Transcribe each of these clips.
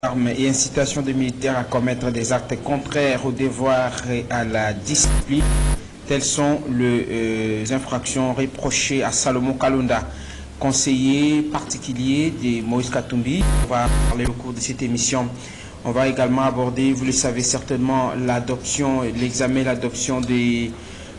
armes et incitation des militaires à commettre des actes contraires au devoir et à la discipline. Telles sont les infractions reprochées à Salomon Kalonda, conseiller particulier de Moïse Katumbi. On va parler au cours de cette émission. On va également aborder, vous le savez certainement, l'adoption, l'examen et l'adoption de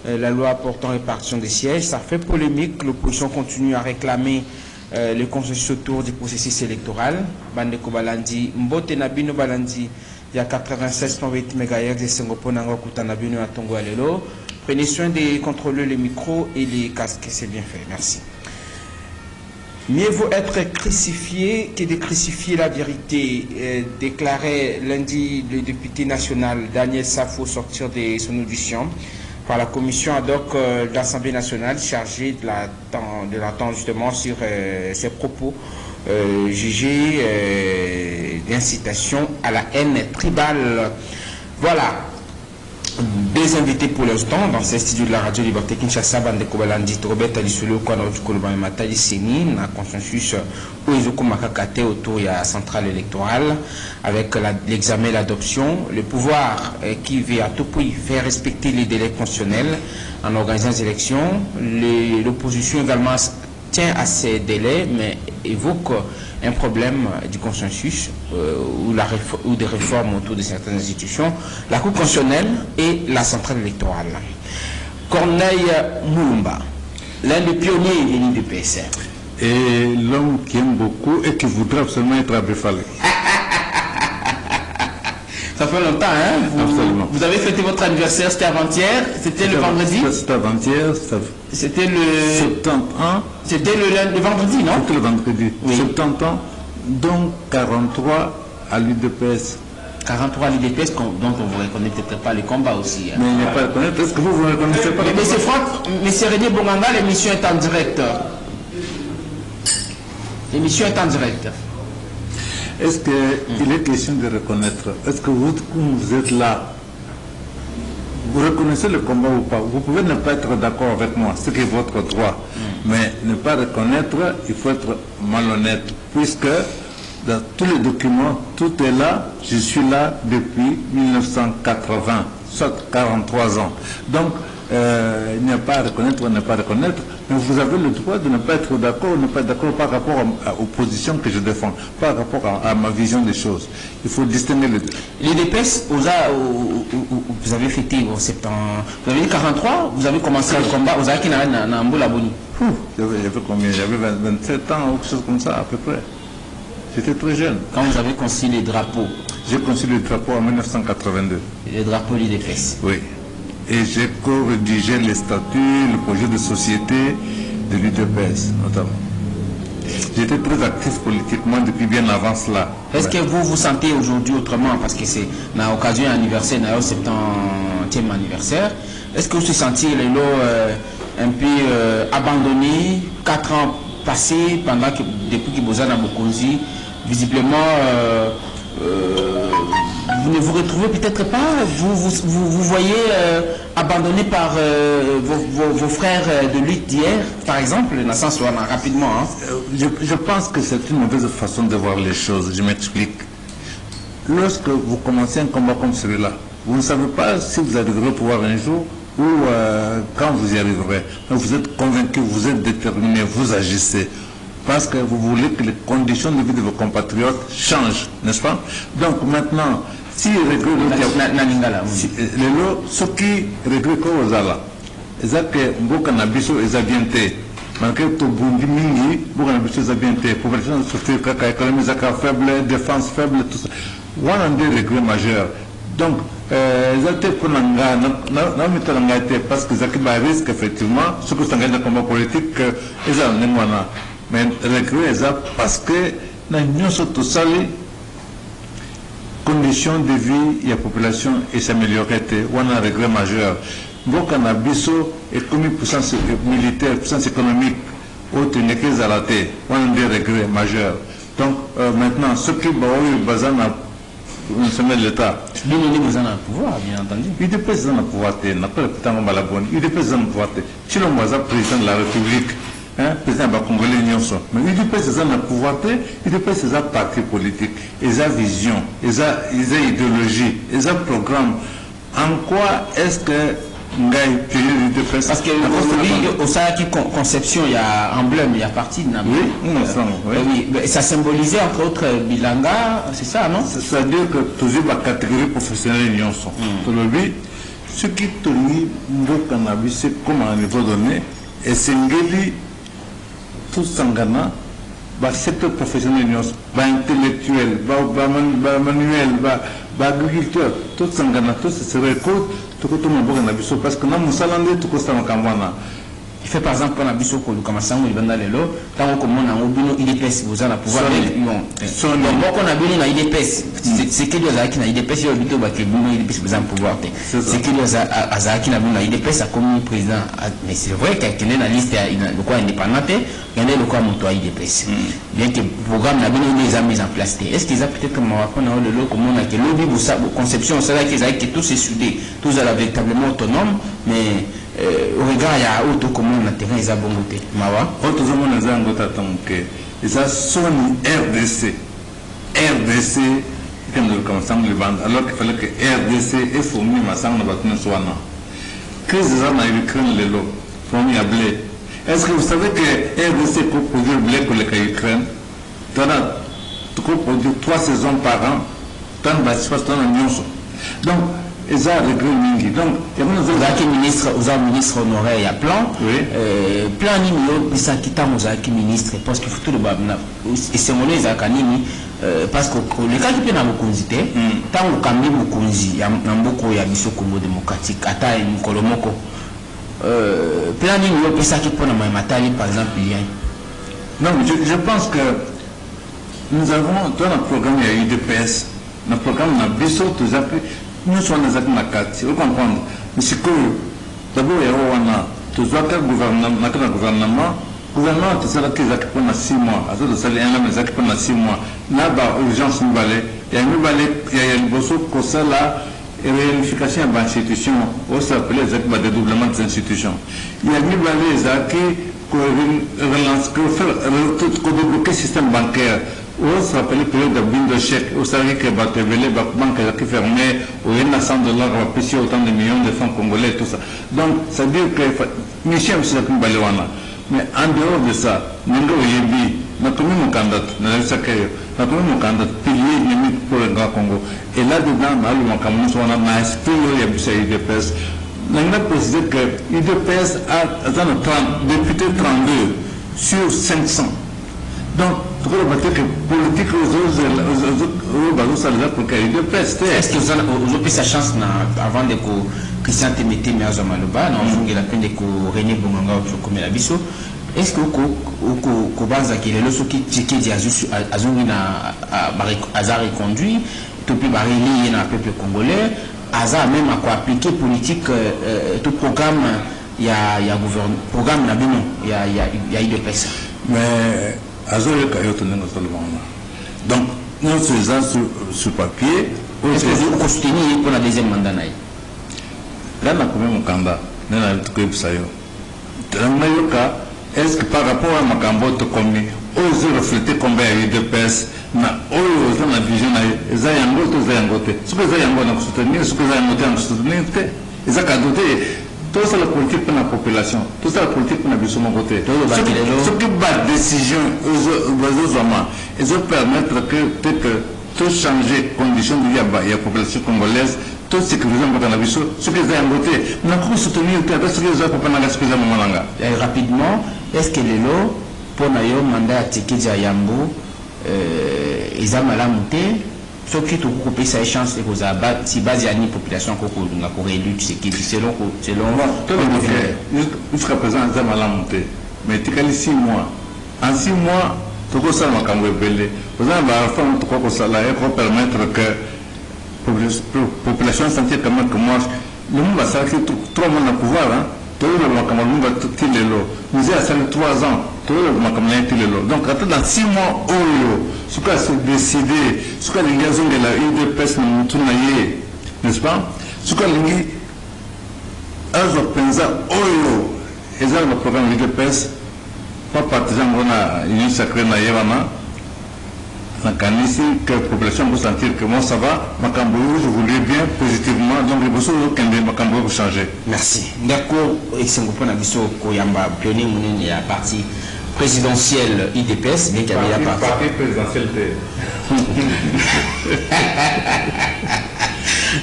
la loi portant répartition des sièges. Ça fait polémique. L'opposition continue à réclamer le consensus autour du processus électoral. Bandeko Balandi, Mbote Nabino Balandi, il y a 96.8 MHz de Sengoponango Kutanabino à Tongo Alelo. Prenez soin de contrôler les micros et les casques, c'est bien fait. Merci. Mieux vaut être crucifié que de crucifier la vérité, déclarait lundi le député national Daniel Safo sortir de son audition par la commission ad hoc de l'Assemblée nationale chargée de l'attendre justement sur ses propos jugés d'incitation à la haine tribale. Voilà. Deux invités pour l'instant dans ce studio de la radio Liberté Kinshasa, Bandeko Balandi, Robert Alisolo, Kwanotu Kolobane Matali Seni, na consensus Oizoko Makakate autour de la centrale électorale, avec l'examen et l'adoption, le pouvoir qui veut à tout prix faire respecter les délais constitutionnels en organisant les élections. L'opposition également tient à ces délais, mais évoque un problème du consensus ou des réformes autour de certaines institutions, la Cour constitutionnelle et la centrale électorale. Corneille Moulumba, l'un des pionniers de l'UDPS. Et l'homme qui aime beaucoup et qui voudrait absolument être à Befalé. Ça fait longtemps, hein? Vous avez fêté votre anniversaire, c'était avant-hier, c'était le vendredi? C'était avant-hier, c'était le... 70 ans. C'était le vendredi, non? C'était le vendredi. Oui. 70 ans, donc 43 à l'UDPS. 43 à l'UDPS, donc on ne vous reconnaît peut-être pas les combats aussi. Hein. Mais il n'est pas reconnaître. Est-ce que vous ne reconnaissez pas? Mais c'est Franck, mais c'est René Bonganga, l'émission est en direct. L'émission est en direct. Est-ce qu'il est question de reconnaître? Est-ce que vous êtes là? Vous reconnaissez le combat ou pas? Vous pouvez ne pas être d'accord avec moi, ce qui est votre droit. Mais ne pas reconnaître, il faut être malhonnête. Puisque dans tous les documents, tout est là. Je suis là depuis 1980, soit 43 ans. Donc, il n'y a pas à reconnaître ou ne pas reconnaître. Mais vous avez le droit de ne pas être d'accord ou ne pas être d'accord par rapport aux positions que je défends, par rapport à ma vision des choses. Il faut distinguer les deux. L'UDPS, vous avez fêté au septembre. Vous avez dit 43, vous avez commencé le combat, vous avez fait un Mboula Boni. J'avais combien? J'avais 27 ans ou quelque chose comme ça à peu près. J'étais très jeune. Quand vous avez conçu les drapeaux? J'ai conçu le drapeau en 1982. Les drapeaux de l'UDPS? Oui. Et j'ai co-rédigé les statuts, le projet de société de l'UDPS, notamment. J'étais très actif politiquement depuis bien avant cela. Est-ce que vous vous sentez aujourd'hui autrement, parce que c'est à l'occasion d'un anniversaire, d'ailleurs 70e anniversaire, est-ce que vous se sentez un peu abandonné, 4 ans passés, depuis que Bozana Bokonzi, visiblement, vous ne vous retrouvez peut-être pas, vous voyez abandonné par vos frères de lutte d'hier, par exemple, dans le sens où on a rapidement. Hein. Je pense que c'est une mauvaise façon de voir les choses, je m'explique. Lorsque vous commencez un combat comme celui-là, vous ne savez pas si vous arriverez au pouvoir un jour ou quand vous y arriverez. Mais vous êtes convaincu, vous êtes déterminé, vous agissez. Parce que vous voulez que les conditions de vie de vos compatriotes changent, n'est-ce pas? Donc maintenant, si ceux qui regrettent aux ala, ils ont que beaucoup n'habitent ils ont bien été. Malgré tout bundi mingi, beaucoup n'habitent ils ont bien été. Population sociale, économie faible, défense faible, tout ça. On a des regrets majeurs. Donc, ils ont été pour parce qu'ils ont un risque effectivement, ceux qui sont engagés dans le combat politique, ils ont un mais regret parce que dans l'Union sociale, conditions de vie et la population s'améliorent. On a un regret majeur. Donc on a biso et comme puissance militaire, puissance économique, autre n'est que à la tête. On a des regrets majeurs. Donc maintenant, ceux qui ont besoin de l'État. Nous avons besoin d'un pouvoir, bien entendu. Il est président de pouvoir, il n'a pas le temps de la bonne. Il est président de pouvoir. Si l'on est président de la République, président va congolais nyonso mais il dit c'est ça le pouvoir il dit c'est ça parti politique ils ont vision ils ont idéologie ils ont programme en quoi est-ce que parce que au sein qui conception il y a emblème il y a partie de oui ça symbolisait entre autres bilanga c'est ça non c'est-à-dire que toujours la catégorie professionnelle nyonso ce qui tourne le cannabis c'est comme à un niveau donné et c'est tout sangana ba secteur professionnel ba intellectuel ba manuel ba agriculteur tout sangana tout se récolte tout comme un bon cannabis parce que nous salande tout ça en Kambana il fait par exemple quand abiso ko comme ça il vend lelo tant comme on a obino IDPS vous allez pouvoir son bon qu'on a bien na IDPS c'est que les aki na IDPS yo bito ba ke bino IDPS vous allez pouvoir c'est que les azaki na bino IDPS a comme président mais c'est vrai qu'il est dans la liste de quoi indépendante il y a le quoi monto IDPS bien que programme na bino les a mis en place est-ce qu'ils a peut-être comme on a le comme on a que lobby vous ça conception c'est là qu'ils a que tout c'est soudé tous à la véritablement autonome mais au regard il y a autre comment on a terrain ils a bon côté mawa autre zaman les angota tanke ils a son RDC comme le commençant le band alors qu'il fallait que RDC est fourni ma sang na batna soana que ça na Ukraine le lot fourni à blé est-ce que vous savez que RDC peut produire blé pour les Ukraine tu peux produire 3 saisons par an tant va se passer dans l'union donc ils ont réglé mingi donc il y a un ministre honoraire il y a plan plan nimio bisa kita mozaki ministre parce qu'il faut tout le babna et c'est mon les akanini parce que le cas qui peut na mokonzité tant au kambi mokonzi ya mboko ya biso Congo démocratique ata en kolomoko plan nimio bisa qui pona matali par exemple il y a non je pense que nous avons dans le programme il y a UDPS le programme na biso tous appui nous sommes dans la carte, vous comprenez. Mais c'est que d'abord, il y a un gouvernement, c'est là qu'ils occupent pendant 6 mois. À ce stade, ils occupent pendant 6 mois. Là-bas, urgence nous balai. Il y a une balai, il y a une bosse comme ça là, et réunification de l'institution, on s'appelle les dédoublement des institutions. Il y a une balai, qui relance, qui fait débloquer le système bancaire. On se rappelle période de bin de chèque, on savait que la banque qui fermée, où il y a $100 à pisser autant de millions de francs congolais, tout ça. Donc, ça veut dire que Michel c'est comme Baléwana. Mais en dehors de ça, nous avons dit, nous avons mon candidat, nous avons mon candidat, pilier limite pour le Grand Congo. Et là-dedans, nous avons un esprit de l'IDPS. Nous avons précisé que l'IDPS a député 32 sur 500. Donc, tout le monde que politique est-ce que vous avez pris sa chance avant de Christian Temete Meazo Maloba, nous la peine de René Bonganga comme la biso. Est-ce que vous banza qui est le soki tiki di azungi na azar conduit tout puis barili na peuple congolais azar même à quoi appliquer politique tout programme il y a gouvernement programme na bino il y a IDPS mais donc, nous faisons sur papier. Est-ce que vous soutenez pour la deuxième mandat? Là, on a combien de candidats? Est-ce que par rapport à ma campagne, osez refléter combien il y a de PES, osez la vision, ils ont ce que vous avez soutenir, ce que vous avez soutenir, ils ont cadoté. Tout ça, la politique pour la population, tout ça, la politique pour la vie sur mon côté. Ce qui bat décision, ils vont permettre que tout changer les conditions de vie à la population congolaise, tout sécuriser dans la vie sur ce qu'ils ont voté. Nous avons soutenir ce qu'ils ont pour rapidement, est-ce que les lots, pour le mandat à Tikidja Yambo, ils ont mal monté? Ce qui est beaucoup plus de chance c'est que vous avez si base à la population qu'on réduit ce qui selon jusqu'à présent ils ont mal monté mais tu as 6 mois en 6 mois tout ça m'a quand même belé vous avez la forme de quoi que ça là pour permettre que la population sentir quand même que moi le monde va s'arrêter 3 mois de pouvoir hein tout le monde comme nous va tirer l'eau nous avons ça 3 ans tout le monde comme l'eau donc dans 6 mois ce qu'on a décidé, ce qu'on a dit de la UDPS, n'est-ce pas? Ce qu'on a dit, ils ont pensé, ils ont le programme UDPS, pas partisan, on a une sacrée naïvana. Que la population peut sentir que moi ça va, Macambou, je voulais bien positivement, donc les besoins de Macambou vous changer. Merci. D'accord, et c'est un peu Koyamba, pionnier de la partie présidentielle IDPS, bien qu'il y avait la partie présidentielle.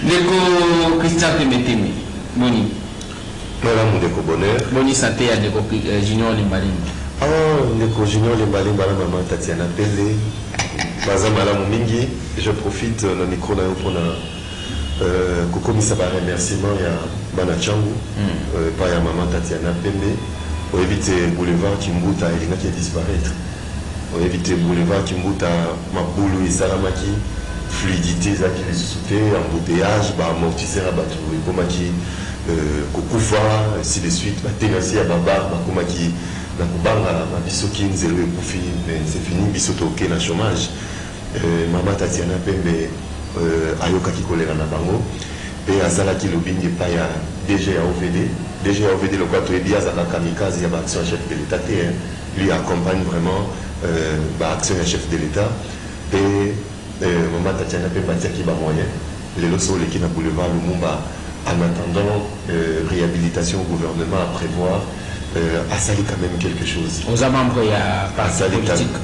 D'accord, Christian Temetemi, Boni. Voilà mon déco bonheur. Boni santé à Déco Junior Limbalimba. Ah, déco Junior Limbalimba, la maman Tatiana Pele. Mingi, je profite de la micro pour Koko Misaba remerciement à Banachangu, par ya maman Tatiana Pembe, pour éviter boulevard Kimbuta et qui disparaître. Pour éviter boulevard Kimbuta, Maboulou et Saramaki, fluidité, ça qui les sauté, embouteillage, amortisseur à bateau, et Komaki, Kokufa, ainsi de suite, Ténassi à Babar, Makomaki, Nakubanga, Bisoki, Nzelo et Koufi, c'est fini, Bisoto, ok, na chômage. Maman Tatiana Pembe Ayoka qui collait dans Bango et Azala qui lobbying pas ya DG à OVD le quoi tu es bien à la kamikaze il y a action chef de l'État lui accompagne vraiment action chef de l'État et Maman Tatiana Pembe qui va moyen les lots sur les qui na boulevard Lumumba en attendant réhabilitation au gouvernement à prévoir a sali quand même quelque chose. Aux membres, il y a parti politique.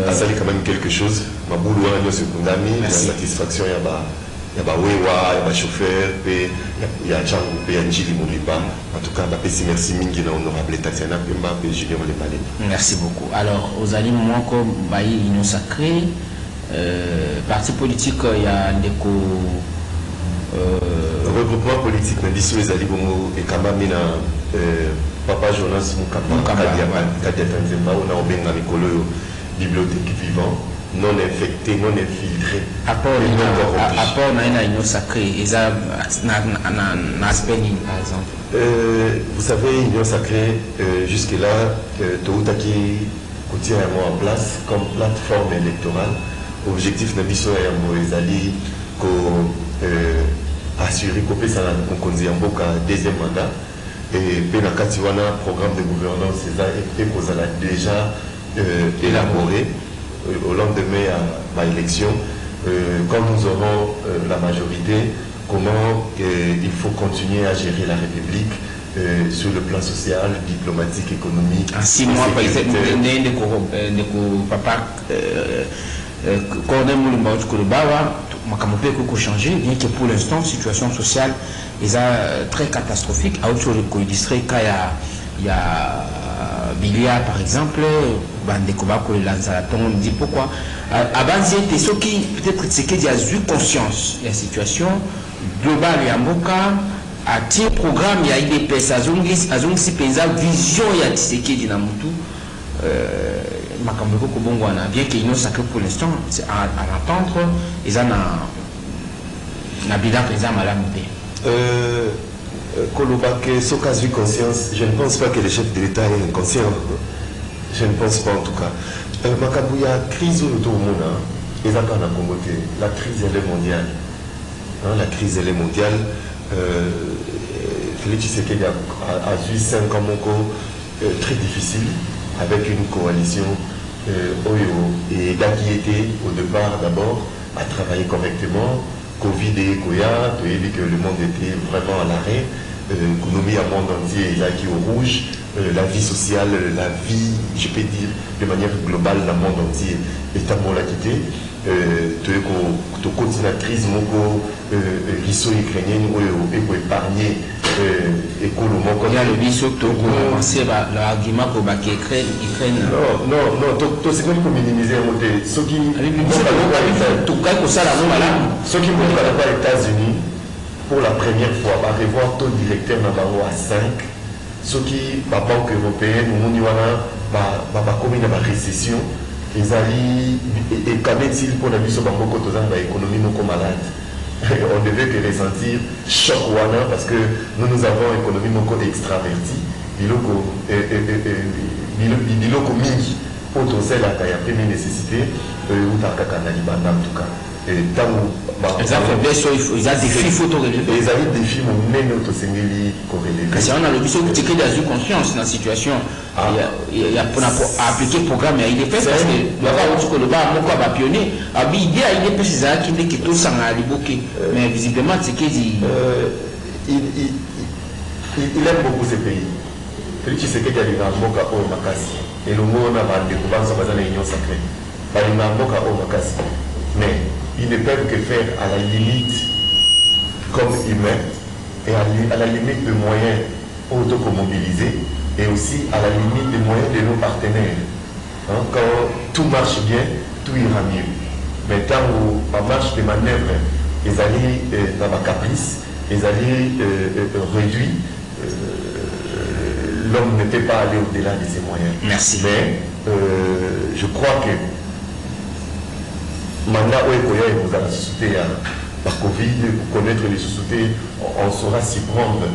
A sali quand même quelque chose. Ma boulot est secondami, la satisfaction, il y a Wewa, il y a chauffeur, il y a Django, il y a Njili Mouliba. En tout cas, merci Mingi, honorable Tatiana Pemba, et Junior Lepalé. Merci beaucoup. Alors, aux amis, moi, comme Baï, Union Sacrée, parti politique, il y a des regroupement politique, mais d'ici les Alibomo et Kambamina. Papa Jonas Moukamba, Kadia Tanzemba, on a Obenga Mikolo, bibliothèque vivant, non infecté, non infiltré. Apport na union sacrée, et ça, na spending par exemple. Vous savez, union sacrée, jusque-là, Toutaki Koutia est en place comme plateforme électorale. Objectif de mission est Moïsali, assurer qu'on peut s'en deuxième mandat. Et Penakatiwana, programme de gouvernance, et qu'on a déjà élaboré au lendemain à l'élection. Quand nous aurons la majorité, comment il faut continuer à gérer la République sur le plan social, diplomatique, économique. En 6 mois, par exemple, papa, Cornet Moulumba, Makamope peut changer, bien que pour l'instant, situation sociale est très catastrophique. À autre chose, il y a Bilia, par exemple, on dit pourquoi. Avant, c'était ceux qui, peut-être, c'est qu'ils ont eu conscience de la situation globale et en Boka, à tir programme, il y a IDPS, à Zongsi Penza, vision, il y a Tseke Dinamutu. Bien qu'il y ait sacré pour l'instant, c'est à attendre, ils ont un bilan présent à la Kolobake, Sokas vu conscience, je ne pense pas que le chef de l'État est inconscient. Je ne pense pas en tout cas. Makabouya, crise autour du monde, ils ont pas la crise elle est mondiale. La crise elle est mondiale. Félix Tshisekedi a eu 5 ans très difficile avec une coalition Oyo et qui était au départ d'abord à travailler correctement. Covid et Koya, tu as vu que le monde était vraiment à l'arrêt. L'économie à monde entier est là qui est au rouge. La vie sociale, la vie, je peux dire, de manière globale, le monde entier est à mon la quitter. Tu as continué la crise, l'issue ukrainienne, et pour épargner il y a le biseau qui a commencé l'argument pour l'Ukraine. Non, c'est comme pour minimiser ceux qui montrent aux États-Unis pour la première fois, va revoir taux directeur à 5. Ceux qui, la Banque européenne, va commettre une récession. Et quand même, s'il pour la mission de l'économie, nous sommes malades. On devait que ressentir choc parce que nous avons une économie extravertie. Biloko mingi pour la première nécessité ou en tout cas. Et tant ils ont des défis photorélevés. Les amis des films ont mené notre Sénéli corrélé. Parce qu'on a le besoin de tirer dans une conscience dans la situation. Il y a pour appliquer le programme, il est fait parce que le bar va pionner. Il est fait ces actes qui est tout sans aliboquer. Mais visiblement, c'est qu'il dit. Il aime beaucoup ce pays. Félix Tshisekedi a dit Mboka au Makasi. Et le mot on a découvert ça dans l'Union sacrée. Mboka au Makasi. Mais ils ne peuvent que faire à la limite comme humain et à la limite de moyens automobilisés et aussi à la limite des moyens de nos partenaires. Hein, quand tout marche bien, tout ira mieux. Mais tant où on marche des manœuvres, les alliés dans ma caprice, les alliés réduits, l'homme ne peut pas aller au-delà de ses moyens. Merci. Mais je crois que Manda Oekoya et vous à la société par Covid, pour connaître les sociétés, on saura s'y prendre.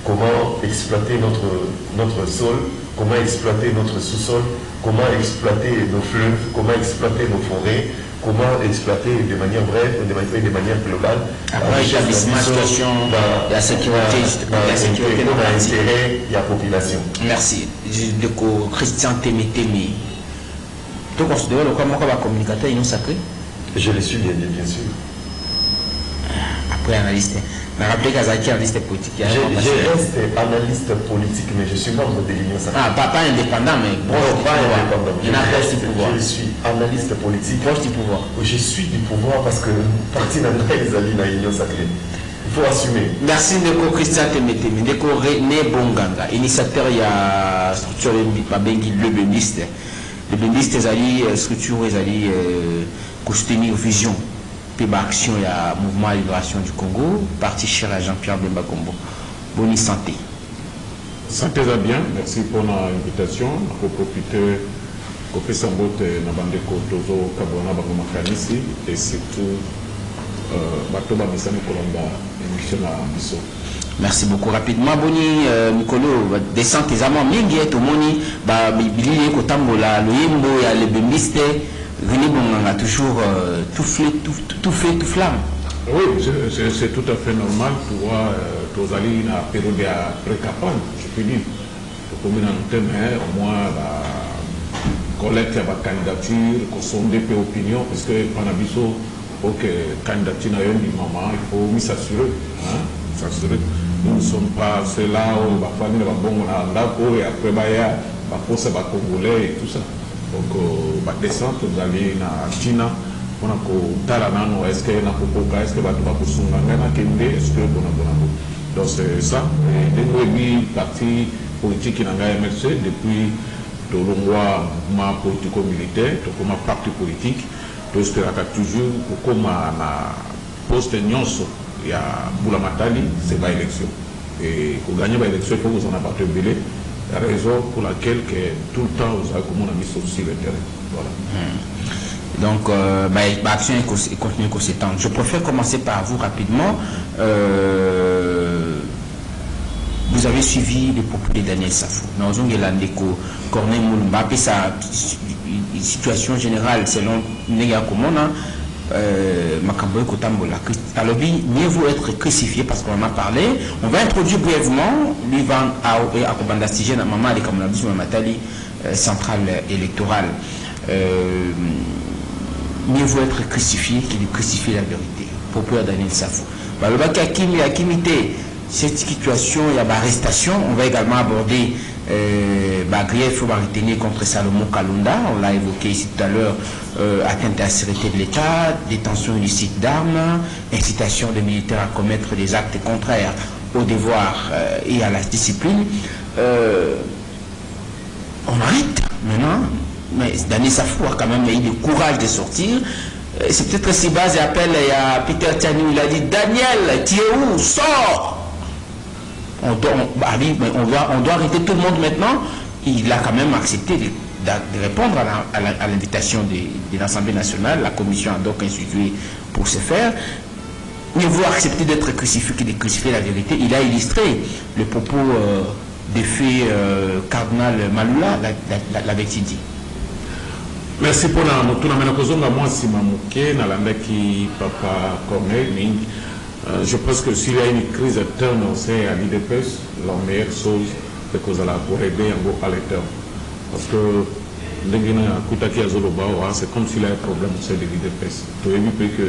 Comment exploiter notre sol, comment exploiter notre sous-sol, comment exploiter nos fleuves, comment exploiter nos forêts, comment exploiter de manière brève, de manière globale. Après, il y a la situation, la sécurité, l'intérêt de la population. Merci. De Christian Témétémé. Tu considères le comment va communicateur non sacré? Je le suis bien sûr. Après, analyste. Je rappelle qu'Azaki est analyste politique. Je reste analyste politique, mais je suis membre de l'Union sacrée. Ah, pas indépendant, mais pas indépendant. Il y a proche du pouvoir. Je suis analyste politique. Proche du pouvoir. Je suis du pouvoir parce que parti dans l'Union sacrée. Il faut assumer. Merci Ndeko Christian Témétémé. Ndeko René Bonganga, initiateur il y a structure le Bendiste. Le Bendiste est structure soutenir vision. Action, il y a Mouvement à Libération du Congo, parti cher à Jean-Pierre Bemba Combo. Bonne santé. Santé à bien, merci pour l'invitation. Pour profiter, Kofi Sambote, Nabandeko Tozo, Kabwana, Bagomakanisi, et surtout, Batoba Bissane Kolomba, émission à Bisso. Merci beaucoup. Rapidement, Boni, Mikolo, descend tes amants, Mingi, tout le monde, Bibili, Kotambola, le Yimbo, il y a le Bembiste. René Bonganga a toujours tout fait, tout flamme. Oui, c'est tout à fait normal. Tu vois, tu as allé dans la période pré-campagne, je peux dire. Pour combien de temps, au moins, collecte la candidature, qu'on sonde des opinions, parce que pendant biso, pour que la candidature n'ait du moment, il faut s'assurer. S'assurer. Nous ne sommes pas ceux-là où la famille va bon et après, il y a poste congolais et tout ça. Donc, descente, vous allez à China, on a Talanano, est-ce qu'il y a un Popoka, est-ce que vous avez un est-ce que vous avez donc c'est ça. Et parti politique qui n'a pas MRC depuis le mouvement politico-militaire, comme parti politique, tout ce qu'il y a toujours, comme un poste nyonso, il y a Boulamatali, c'est pas élection. Et pour gagner l'élection, il faut que vous en appartenez. La raison pour laquelle que tout le temps vous avez comme on a mis sur le terrain. Voilà. Donc, l'action continue qu'on s'étend. Je préfère commencer par vous rapidement. Vous avez suivi le propos de Daniel Safou. Nous avons Landeko, Corneille Moulumba, sa situation générale selon Néga Komona. Makamboy Kotambola. Mieux vaut être crucifié parce qu'on en a parlé. On va introduire brièvement l'Ivan Akobanda Stigène, Maman de Kamonabis Matali, centrale électorale. Mieux vaut être crucifié qu'il de crucifier la vérité. Pour pouvoir Daniel Safou. Le bac Akimité, cette situation, il y a l'arrestation. On va également aborder grief, il faut retenir contre Salomon Kalunda, on l'a évoqué ici tout à l'heure, atteinte à la sécurité de l'État, détention illicite d'armes, incitation des militaires à commettre des actes contraires au devoir et à la discipline. On arrête maintenant, mais Daniel Safou a quand même eu le courage de sortir. C'est peut-être si bas et appel à Peter Tiani, il a dit Daniel, tu es où? Sors! On doit arrêter tout le monde maintenant. Il a quand même accepté de répondre à l'invitation de l'Assemblée nationale, la commission a donc institué pour ce faire. Il veut accepter d'être crucifié, de crucifier la vérité. Il a illustré le propos de fait cardinal Malula, l'avait-il dit. Merci pour la moto. Moi, si Mamouké, Nalandaki, Papa Corneille, je pense que s'il y a une crise interne à l'IDPS, la meilleure chose, c'est que vous allez pour aider à l'interne. Parce que c'est comme s'il y a un problème au sein de l'IDPS. Tu as vu que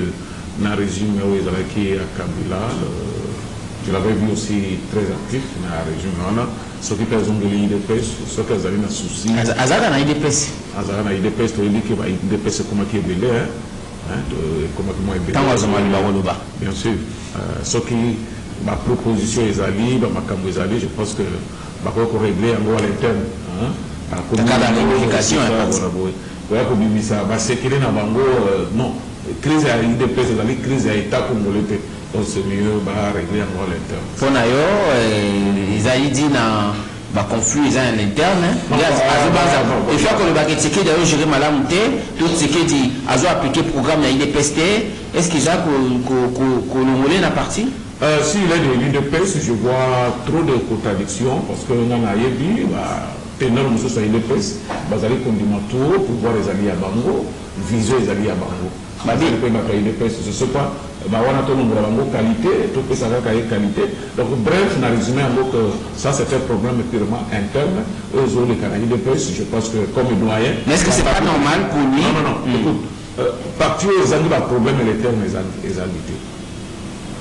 dans le régime où ils allaient à Kabila, je l'avais vu aussi très actif dans le régime. Ceux qui ont de l'IDPS, ceux qui ont un souci. Azara na IDPS. Azara na IDPS, tu as dit que l'IDPS c'est comment qui est belé. Bien sûr. Ce qui ma proposition est allée, ma cambo est allée, je pense que ma quoi régler en gros à l'interne. Dans la réunification. Non, crise à l'IDPS, c'est la crise à l'État congolais. Donc c'est mieux de régler en gros à l'interne. Pour nous, ils ont dit dans conflit ils ont à l'interne. Il faut que le baguette qui d'ailleurs gérer malade tout ce qui dit a appliqué le programme de l'IDPS. Est-ce qu'ils ont que la partie? Si il est de l'IDPS, je vois trop de contradictions parce que nous avons dit ténor nous sommes l'IDPS, basali condiment tout pour voir les alliés à Bango, viser les alliés à Bango. Je sais pas, on a tout le monde qualité, tout peut savoir qualité. Donc bref, on a résumé en gros que ça c'est un problème purement interne aux autres Canadiens de presse. Je pense que comme doyen. Mais est-ce que c'est pas normal pour lui? Non. Écoute, partout les amis, le problème est l'interne les invités.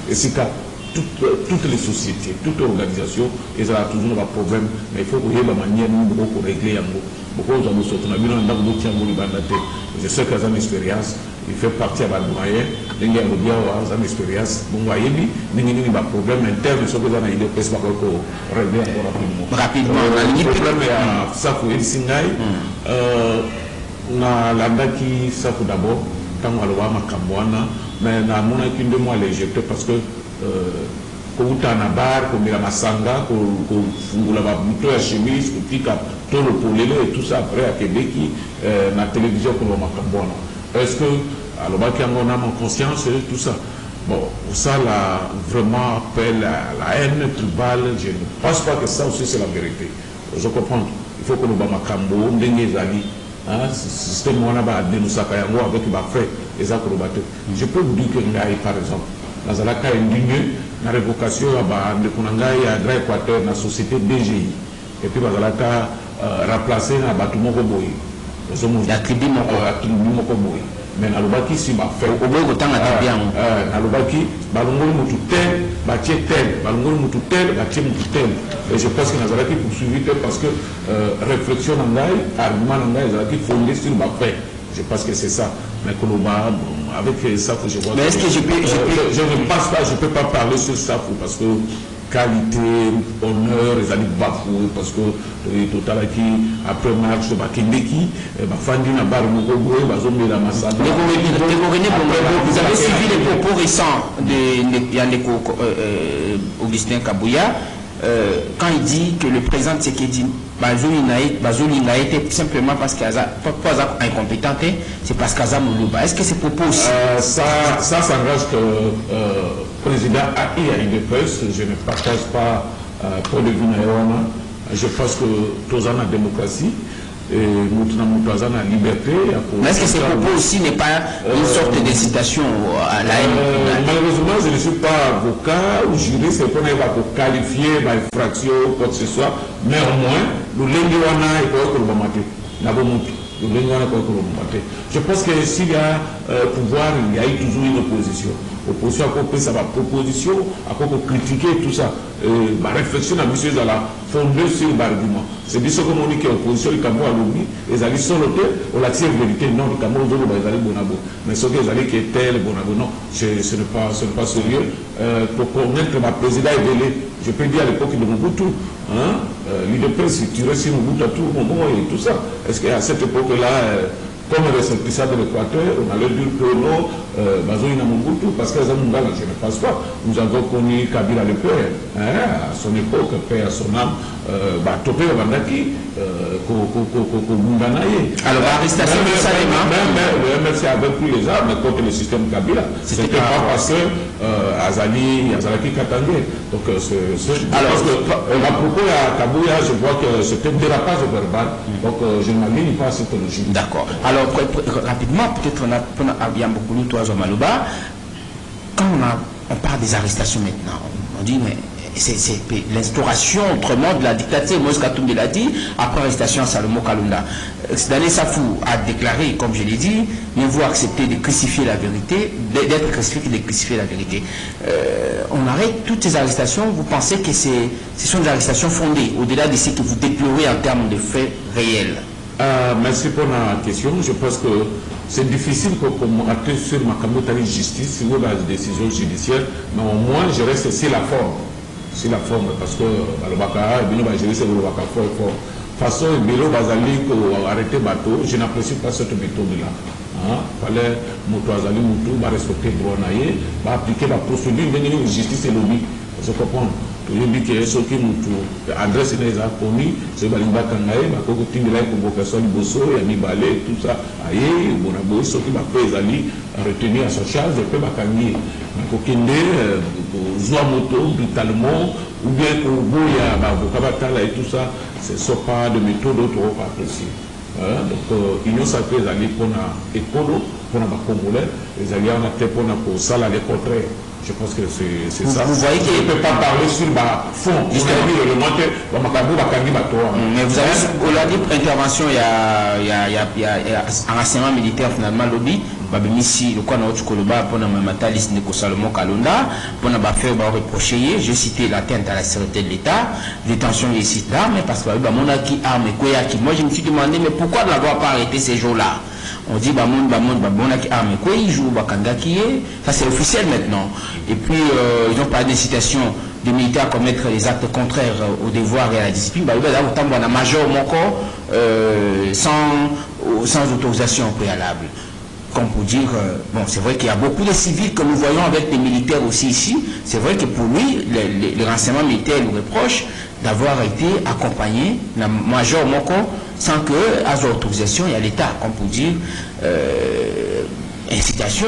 Et c'est qu'à toutes les sociétés, toutes les organisations, ils ont toujours un problème, mais il faut qu'il y ait une manière de régler en gros. Beaucoup de gens sont je sais qu'ils ont une expérience, il fait partie de la moyenne, il y a une expérience, bon, il y a un problème interne, ce que vous avez dit, c'est pas pour régler encore rapidement. Le problème est à Safou et Singaï, na l'andaki Safou d'abord, tant qu'on a Makambouana, mais na mon équipe de moi l'éjecter parce que kuta na bar komela masanga kufungula babuto ya chemise kupika tolo polele et tout ça après à Québec na télévision comme makambona. Est-ce que alors baki on a en conscience et tout ça. Bon, ça là vraiment appelle la haine tribale, je ne pense pas que ça aussi c'est la vérité. Je comprends. Il faut que nous makambo ndenge zali hein système on a ba denusaka yango avec ba frère les acrobates. Je peux vous dire que ngai par exemple dans la cas indigné la révocation de Kunangai à Grand Équateur dans la société DGI et puis dans la cas remplacé dans Batumo Koboy. La tribu Mokoboy. Mais dans le baki si ma fait au bout de temps à bien dans le baki balongol mututel batie tel balongol mututel batie mututel et je pense que dans la qui poursuivi parce que réflexion nangai argument nangai zaki fondé sur ma fait. Je pense que c'est ça. Mais Koloba, avec ça, je vois. Mais est-ce que je ne pense pas, je ne peux pas parler sur ça parce que qualité, honneur, les amis bafoués, parce que total qui après marche, Bakindeki, Bafandi n'a pas remonté, Bazomé la Massa. Vous avez suivi les propos récents de Yaneko Augustin Kabouya. Quand il dit que le président Tshisekedi Bazoli n'a été simplement parce qu'il est incompétent, c'est parce qu'il a Moulouba. Est-ce que ces propos aussi ça s'engage que le président a eu à une presse, je ne partage pas pour le Vinaïwana. Je pense que tous en la démocratie. Et nous avons la liberté. Mais est-ce que ces propos aussi n'est pas une sorte d'incitation à la haine? Malheureusement, je ne suis pas avocat ou juriste, c'est qu'on va qualifier l'infraction ou quoi que ce soit, mais au moins, le Lengiwana est pour le Maté. Je pense que s'il y a pouvoir, il y a eu toujours une opposition. Opposition à quoi ça va proposition, à quoi critiquer tout ça. Ma réflexion à monsieur Zala fondée sur l'argument. C'est dit ce que on dit que l'opposition du Cameroun à l'ONU, les alliés sont notés, on l'a tiré vérité, non, le Cameroun les alliés bonabo. Mais ce que les alliés qui étaient les bonabo, non, ce n'est pas sérieux. Pour connaître ma président est délai, je peux dire à l'époque de Mobutu, l'IDP s'est tiré sur Mobutu à tout moment et tout ça. Est-ce qu'à cette époque-là, comme ressortissant de l'Équateur, on allait dire que non, Bazoïna Mobutu, parce que je ne pense pas. Nous avons connu Kabila le père, à son époque, père à son âme, Topé Bandaki, alors, l'arrestation de Salema. Même le MRC avait pris les armes contre le système Kabila. C'était pas parce que Azalaki Katangé. Donc, alors, à propos à Kabouya, je vois que c'était un dérapage verbal. Donc, je ne m'aligne pas à cette logique. D'accord. Alors, Alors, rapidement, peut-être on a bien beaucoup de toi, Maloba. Quand on parle des arrestations maintenant, on dit, mais c'est l'instauration autrement de la dictature. Moïse Katumbi l'a dit, après l'arrestation à Salomon Kalunda. Daniel Safou a déclaré, comme je l'ai dit, mieux vaut accepter de crucifier la vérité, d'être crucifié que de crucifier la vérité. On arrête toutes ces arrestations. Vous pensez que ce sont des arrestations fondées, au-delà de ce que vous déplorez en termes de faits réels? Merci pour la question. Je pense que c'est difficile pour moi sur ma camouflage justice sur la décision judiciaire, mais au moins je reste sur la forme. C'est la forme, parce que le Baka, il va gérer le Baka fort et fort. De toute façon, il va arrêter le bateau. Je n'apprécie pas cette méthode-là. Il fallait que respecter le droit, appliquer la procédure, de justice et lobby. Vous comprenez? Je dis que ceux qui nous adressent les inconnus, c'est Balimba Kangaï, Bakoti de la convocation du Bosso, Yami Balé, tout ça. Aïe, Bonabo, ceux qui m'appellent Ali, retenir à sa charge, et puis Bakangi. Kokende, Zouamoto, brutalement, ou bien Koboya, Vokabatala et tout ça, ce ne sont pas de méthodes trop appréciées. Donc, Union sacrée, les alliés pour la écolo, pour la Congolais, les alliés en a fait pour la salle à contraire. Je pense que c'est ça. Vous voyez qu'il ne peut pas parler sur le fond. Mais vous avez, au l'a dit, intervention, il y a un renseignement militaire finalement, lobby. Ici, le quoi notre Koloba pour la Matalis de Salomon Kalunda, pour la faire reprocher, j'ai cité l'atteinte à la sécurité de l'État, détention illicite d'armes, parce que mon acquis armes et qui moi je me suis demandé, mais pourquoi ne l'avoir pas arrêté ces jours-là? On dit bon acquis armes et quoi, ils jouent Bakanga qui est, ça c'est officiel maintenant. Et puis ils ont parlé d'incitation des militaires à commettre les actes contraires au devoir et à la discipline. Autant on a major mon corps sans autorisation préalable. Comme pour dire, bon, c'est vrai qu'il y a beaucoup de civils que nous voyons avec des militaires aussi ici. C'est vrai que pour lui, le renseignement militaire nous reproche d'avoir été accompagné, la major Moko, sans que, à son autorisation, il y a l'État, comme pour dire, incitation,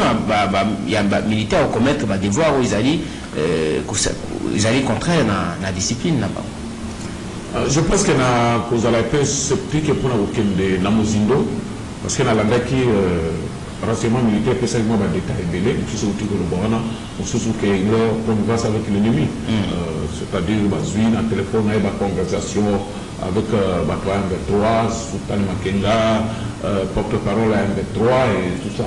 il y a un militaire à commettre des devoirs où ils allaient contraire la discipline là-bas. Je pense qu'il y a cause à la paix sceptique pour la Namozindo, parce qu'il y a la renseignement militaire que ça m'a détaillé belé qui sont autour de Borana on se souvient qu'il y a conversation avec l'ennemi c'est-à-dire Bazuine en téléphone et ma conversation avec Batoa MV3 Sultan Makenga porte-parole à MV3 et tout ça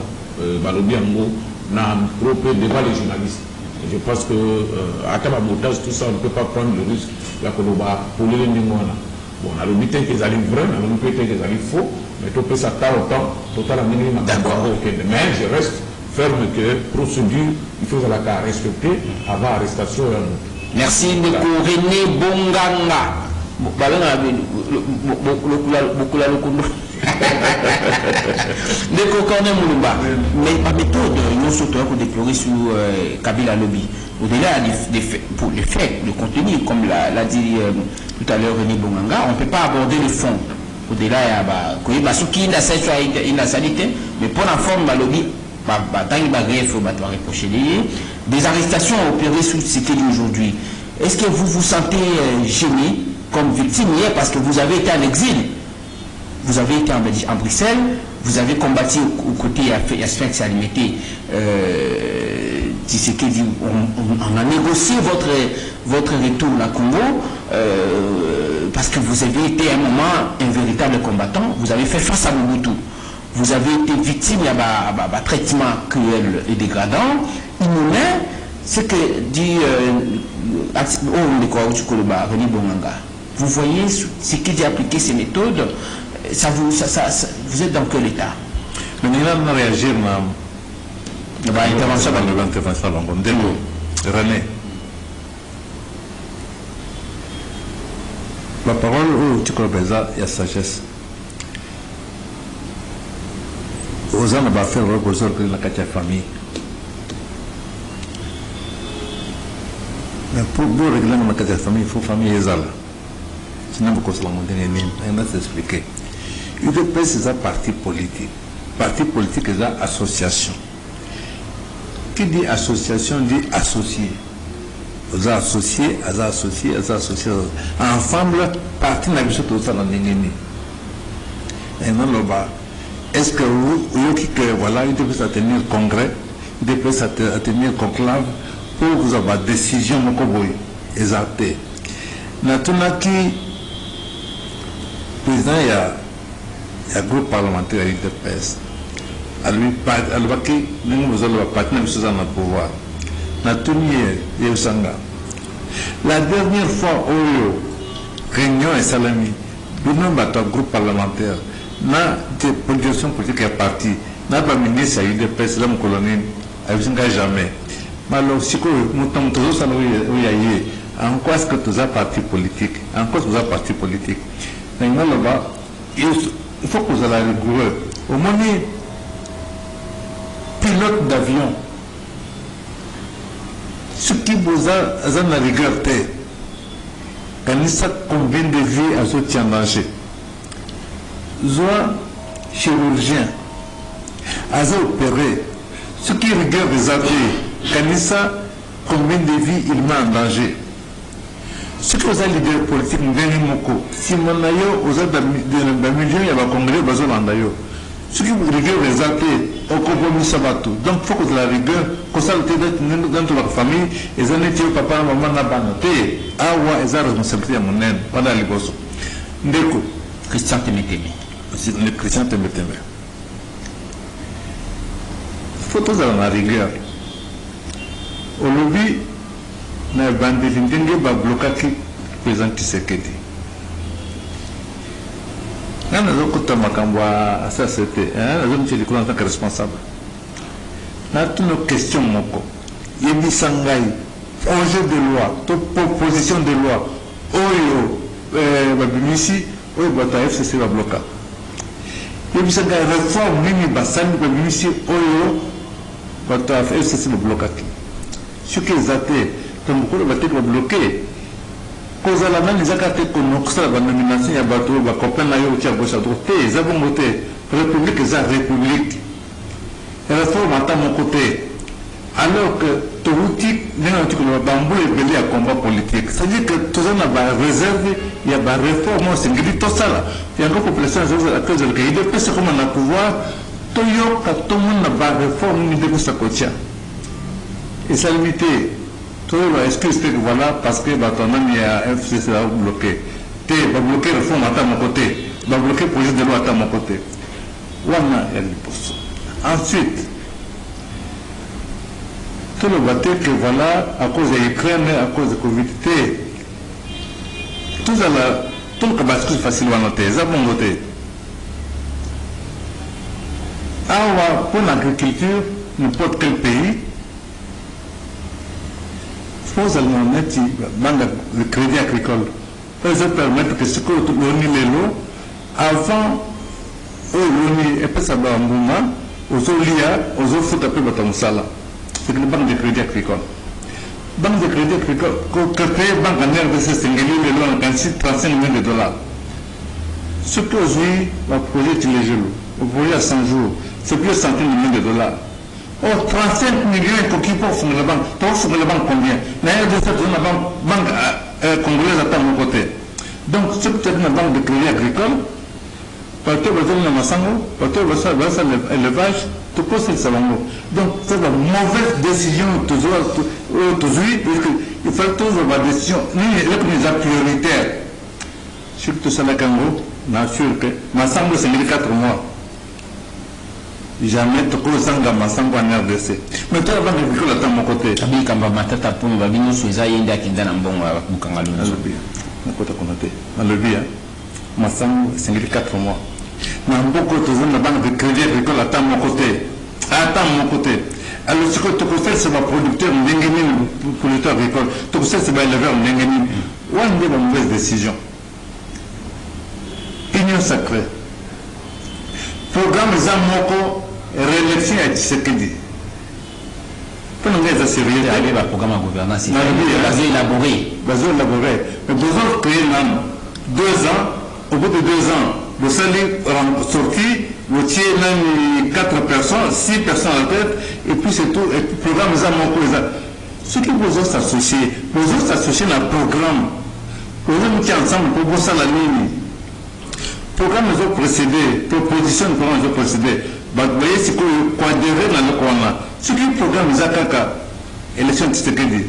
Balobi Ango n'a propre devant les journalistes et je pense que à travers montage tout ça on ne peut pas prendre le risque là pour les Ndimwana bon on a le butin qu'ils allaient vrai on a le butin qu'ils allaient faux mais tout peut s'attendre autant, totalement minimum. D'accord. Mais je reste ferme que procédure, il faut la respecter avant arrestation. Merci beaucoup, René Bonganga. Mais ma méthode, nous sommes pour déplorer sur Kabila Lobby. Au-delà pour les faits, le contenu, comme l'a dit tout à l'heure René Bonganga, on ne peut pas aborder le fond. Au-delà, il y a mais pour la forme, des arrestations opérées sous ce qu'il y a aujourd'hui. Est-ce que vous vous sentez gêné comme victime hier parce que vous avez été en exil? Vous avez été en Bruxelles, vous avez combattu aux côtés de Sphinx Alimité. On a négocié votre retour au Congo parce que vous avez été à un moment un véritable combattant. Vous avez fait face à Mobutu. Vous avez été victime d'un traitement cruel et dégradant, inhumain. Ce que dit René Bonganga. Vous voyez ce qui dit appliquer ces méthodes. Vous êtes dans quel état? Mais nous allons réagir, intervention René. La parole au Tchikobeza, il y a sagesse. Aux gens va faire reposer la famille. Mais pour régler la famille, il faut famille Ezal. Sinon, vous allez s'expliquer. UDP, c'est un parti politique. Parti politique, c'est une association. Qui dit association dit associé. Vous associés, ensemble, parti n'a pas de ça dans les. Et non, est-ce que vous voyez que voilà, il devait tenir congrès, il devait tenir conclave pour vous avoir décision mokoboy exacte. Natunaki président il y a groupe parlementaire de PES. À lui alvaki nous allons partenaire sur le pouvoir. Natuni Yusanga. La dernière fois où réunion et salami, nous avons groupe parlementaire. Na des positions politiques est parti. Na pas ministre à UDPS l'homme colonel avec jamais. Mais alors si nous sommes tous en quoi est-ce que tu as parti politique? En quoi tu as parti politique? Là-bas, il faut que vous ayez rigoureux. Au moins, pilote d'avion, ce qui vous a la rigueur, quand il sait combien de vies à ce en danger. Soit chirurgien, à opérer, ce qui rigueur des avis, quand il sait combien de vies il met en danger. Ce que vous avez leader politique, si mon aïeux, vous avez des millions, il y a un congrès, vous avez un aïeux. Ce qui vous rigueur des avis, au compromis sabato. Donc, il faut que vous la rigueur, que ça dans toute la famille, et ça n'est pas papa, maman, n'a pas noté. Ah ouais, ils ont responsabilité à mon aide. Voilà les gosses. Ndeko. Christian Temeteme. Le Christian Temeteme. Il faut que vous ayez la rigueur. Au lobby, na bande lindenge ba blokaki président Tshisekedi. Nana zokota makambo a ça c'était hein na zomi en tant que responsable. Na toutes nos questions moko. Yebi sangai projet de loi, toute proposition de loi oyo babimisi oyo bata FCC va bloquer. Yebi sangai réforme nini basani babimisi oyo bata FCC va bloquer. Ce qui est athée donc beaucoup va être bloqué cause la même les actes que nous ça la nomination ya bateau ba copain na yo tia gauche à droite ils ont voté république za république et la forme à mon côté alors que tout outil n'est que le bambou est belé à combat politique ça veut dire que tout ça n'a pas réservé il y a pas réforme c'est que tout ça là il y a encore population à cause de qu'il de penser comment on a pouvoir tout yo que tout le monde n'a pas réforme ni de ça cotia et ça limité excuse que voilà parce que ton ami a FCC a bloqué. Tu vas bloquer la réforme à mon côté. Tu vas bloquer le projet de loi à mon côté. Ensuite, tout le bâtiment que voilà, à cause de l'Ukraine, à cause de la Covid, tout le cabas est facile à noter. Ça bon côté. Alors, pour l'agriculture, n'importe quel pays, faut mettre le crédit agricole. Ça permettre que ce que l'on les lots, avant, l'on est pas ça dans un moment, aux OLIA, aux autres faut appeler votre moussala. C'est une banque de crédit agricole. Banque de crédit agricole, que créer banque en RDC, c'est les lots en 35 millions de dollars. Ce que aujourd'hui, le projet est les jours, le projet à 100 jours, c'est plus de centaines de millions de dollars. Oh, 35 millions de qui pour fonder la banque. Pour fonder la banque combien? D'ailleurs, de cette banque congolaise à mon côté. Donc, c'est peut-être une banque de crédit agricole. Partout, vous avez un massango, partout, vous avez un élevage, tout ça, c'est le salongo. Donc, c'est la mauvaise décision toujours, il faut toujours avoir des décisions. Nous, les prioritaires. Surtout ça, la Congo, n'assure que massango, c'est 4 mois. Jamais tu peux s'engager massango en RDC. Mais tu as la banque agricole à mon côté. Abi kamba matata pour nous babino souza yenda kinda na mbongo wa bukangalo na zobi. Na kota konote. Na lebi massango c'est 4 mois. Na mboko tu zona banque de crédit agricole à mon côté. À mon côté. Alors ce que tu peux faire c'est ma producteur n'engagé producteur agricole. Tu peux faire c'est ma éleveur n'engagé. Ou une mauvaise décision. Union sacrée. Programme Zamoko réélection à Tshisekedi. Pour nous les assurer, il y a un programme de gouvernance. Il faut élaborer. Mais besoin de créer 2 ans. Au bout de 2 ans, vous allez sortir, vous tirez même 4 personnes, 6 personnes à la tête, et puis c'est tout. Et puis le programme Zamoko. Ce qui vous s'associer, dans un programme. Vous allez mettre ensemble pour bosser la ligne. programme ils ont procédé, proposition de programme ils ont procédé. Vous voyez, c'est quoi adhérer dans le Kouana. Ce qui est programme, ils ont élection de Tshisekedi.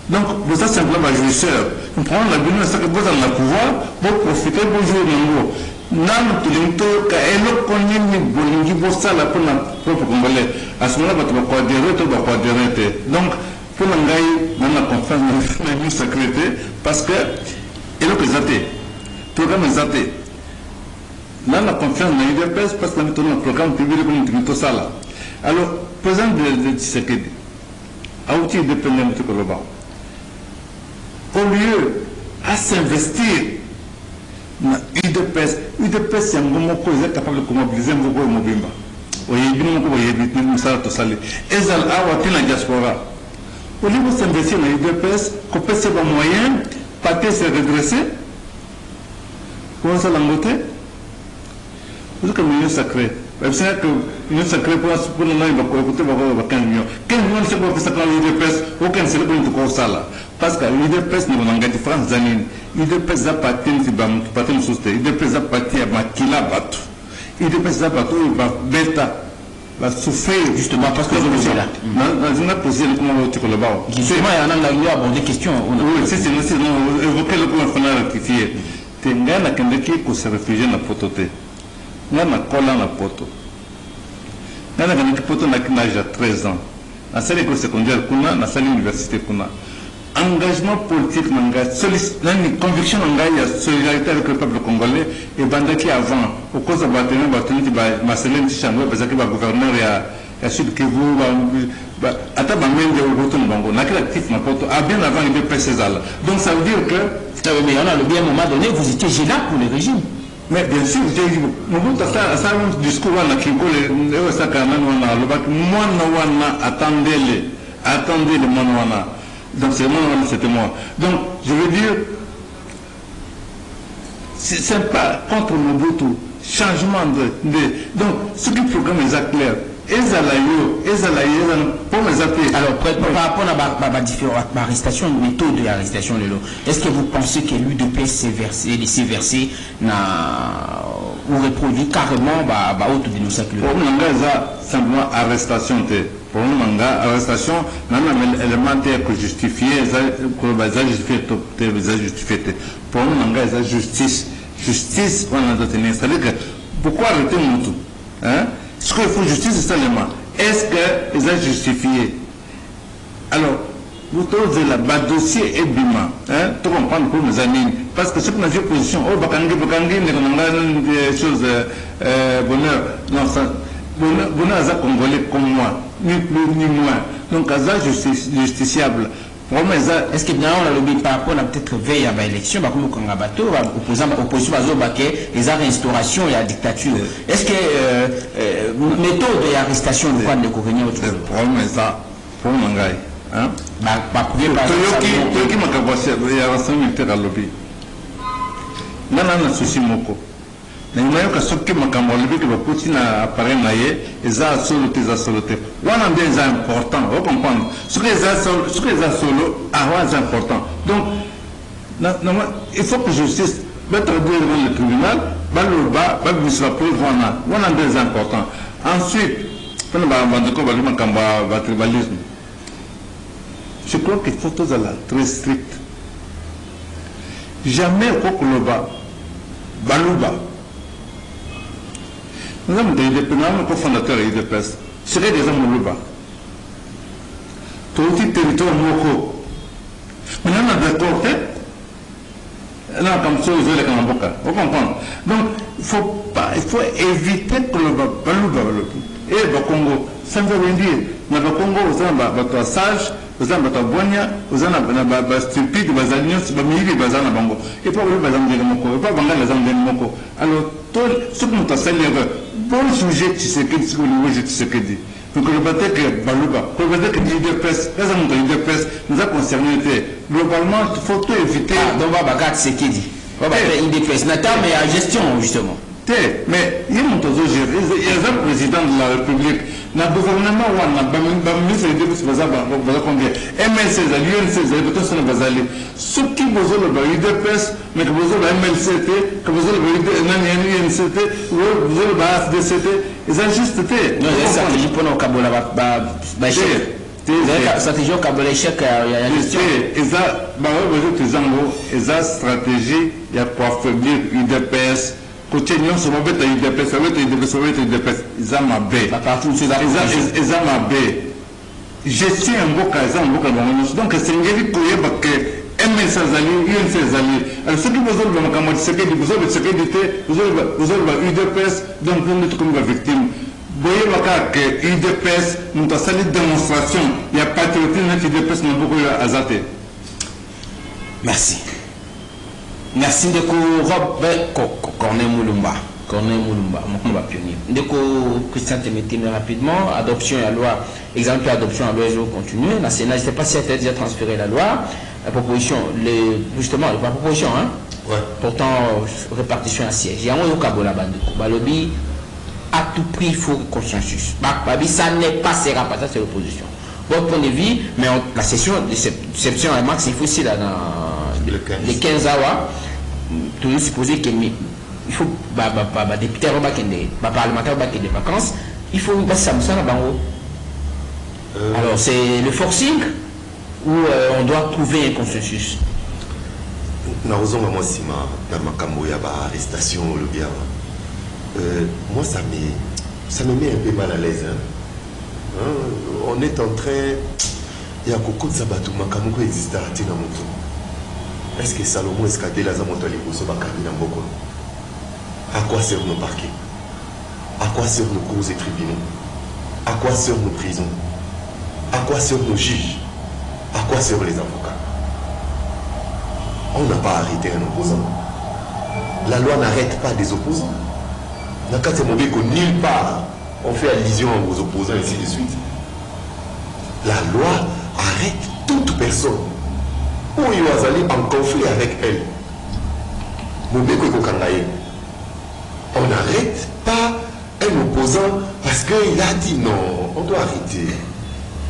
Donc, vous êtes simplement jouisseur. Nous prenons la binoise, c'est que vous avez le pouvoir, vous profitez, vous jouez dans l'eau. Nam tulinto ka elo konye ni bolingi bossa la pour la propre congolais. À ce moment-là, vous va adhérer, tu vas adhérer. Donc, pour l'engager dans la conférence de la secrétaire, parce que, elo que zate, programme zate. Dans la confiance dans l'UDPS, parce que nous avons un programme public comme tout ça là. Alors, président de Tshisekedi, a outil dépendant de Koloba. Au lieu à s'investir dans l'UDPS, l'UDPS c'est un moment où ils sont capables de mobiliser un beaucoup de mobimba. Oui, il y a un peu de Moussa Tossali. Et ça a outil la diaspora. Au lieu de s'investir dans l'UDPS, qu'on peut se faire moyen, partir se redresser, comment ça l'angoté? Vous êtes comme l'union sacrée. C'est vrai que l'union sacrée pour nous, il va coûter 15 millions. 15 millions, c'est pour que ça prenne l'UDPS, aucun c'est le point de ça là. Parce que l'UDPS, nous avons gagné France Zanine. L'UDPS a parti de Sousté. L'UDPS a parti à Makila Batou. L'UDPS a parti à Beta. Va souffrir justement parce que je vous là. Dans une position, comment on va le bas. Justement, il y en a là où des questions. Oui, c'est évoquer le point qu'on a rectifié. Tengana Kendeki qui se réfugie dans la pototé. Nana kola na poto. Nana kaniki poto na kinaja 13 ans. Na salle école secondaire kuna, na salle université kuna. Engagement politique nanga, conviction nanga, il y a solidarité avec le peuple congolais et bandaki avant, au cause de Batini, Marcelin Tichangwe, parce que le gouverneur a Sud Kivu, Ataba Mende au Boton Bango, n'a qu'un actif na poto, bien avant il devait passer ça là. Donc ça veut dire que. Mais on a le bien moment donné, vous étiez gênant pour le régime. Mais bien sûr, nous avons un discours qui attendez le monoana. Donc c'est monoana, c'était moi. Donc je veux dire, c'est pas contre Mobutu, changement de. Donc ce qui programme est clair. Alors, par rapport à la différente arrestation, méthode de l'arrestation, est-ce que vous pensez que l'UDPS s'est versé ou reproduit carrément autodénonciation? Pour nous, c'est simplement arrestation. Pour nous, arrestation, c'est un élément qui justifie, pour nous, c'est justice. Justice, on a donné. C'est-à-dire que pourquoi arrêter Moutou? Ce qu'il faut justice, c'est seulement. Est-ce qu'ils ont justifié? Alors, vous trouvez là, le dossier est bima. Tu comprends pour nos amis. Parce que ce qu'on a dit position, oh, Bakangi, des choses, bonheur. Non, ça, bonheur, ça congolais comme moi, ni plus ni moins. Donc, ça, justiciable. Est-ce que dans le lobby par rapport à peut-être veille à l'élection, comme on a bateau, opposition à Zobaké, les restauration et la dictature. Est-ce que méthode d'arrestation de quoi de convenir au Le problème est ça, pour mon gars. Hein? Toyoki Makabwasi, il y a un renseignement militaire à lobby. N'a souci moko. Na inayoka soki makambo lobby que va pousser na appareil naie, eza solo. Wana bien c'est important, vous comprenez. Ce que eza solo, c'est important. Donc il faut que justice mettre devant le tribunal, baloba, babisra pour wana bien c'est important. Ensuite, quand on va bandeko balu makambo va tribalisme. Je crois qu'il faut tous aller très strict. Jamais au Kokoloba, Balouba. Nous avons des indépendants, cofondateurs de l'UDPS. Serait des hommes Balouba. Tout le territoire Moko. Maintenant, on a d'accord, là, comme ça, vous allez vous comprenez. Donc, il faut éviter que le Balouba. Et le Congo, ça ne veut rien dire. Dans le Congo, vous avez un sage. Vous avez un boigna, vous avez un stupide, vous avez un stupide, vous avez un bango. Et pas vous avez un moko, et pas vous avez un moko. Alors, ce que nous avons fait, bon sujet, tu sais que tu dis. Donc, le bâtiment que Balouba, le bâtiment que l'UDPS, l'UDPS nous a concerné. Globalement, il faut tout éviter. Donc, on va bagarrer ce qu'il dit. On va faire l'UDPS. Nathan, mais à gestion, justement. Mais il y a un président de la République, le gouvernement, le ministre de l'Éducation, combien MLC, l'UNC, ce qui vous a le UDPS, mais que vous avez MLCT, que vous avez le UNCT, vous avez le FDCT, ils ont juste été. Non, c'est stratégie pour nous, Kabola, stratégie au Kabola, échec, il y a une question. Et ça, stratégie, il y a pour affaiblir UDPS. Continuons sur le UDPS, ils ont ma baie. Ils ont ma baie. Je suis un beau cas, donc c'est une guerre qui est MS Azali, UNC Azali. Alors ceux qui vous ont vous avez UDPS, donc vous êtes comme victime. Vous voyez que UDPS, nous avons sali démonstration, il y a patriotisme qui UDPS n'a beaucoup azaté. Merci. Merci de Robert Corneille Moulumba. Corneille Moulumba, mon pionnier. Ndeko Christian Temetime rapidement, adoption à la loi, exemple adoption à la loi continue. La Sénat, je ne sais pas si elle a déjà transféré la loi. La proposition, justement, la proposition, hein? Ouais. Pourtant, répartition à siège. Il y a un Kabola Bandeko. Balobi, à tout prix, il faut consensus. Babi, ça n'est pas ses rapports, ça c'est l'opposition. Votre point de vue, mais la session de exception à max, il faut aussi là dans les 15 awa, toujours supposer qu'il faut député parlementaire des vacances, il faut passer ça dans bango. Alors c'est le forcing ou on doit trouver un consensus. Moi ça me met un peu mal à l'aise. Hein? On est en train, il y a beaucoup de sabatou makamuko existe à Tina Moto. Est-ce que Salomon escadé la zamoto liboso bakani na mboko? À quoi servent nos parquets? À quoi servent nos cours et tribunaux? À quoi servent nos prisons? À quoi servent nos juges? À quoi servent les avocats? On n'a pas arrêté un opposant. La loi n'arrête pas des opposants. Nakate Mobeko, nulle part on fait allusion aux opposants et ainsi de suite. La loi arrête toute personne où il va aller en conflit avec elle. Mobeko et Kokangaye. On n'arrête pas un opposant parce qu'il a dit non, on doit arrêter.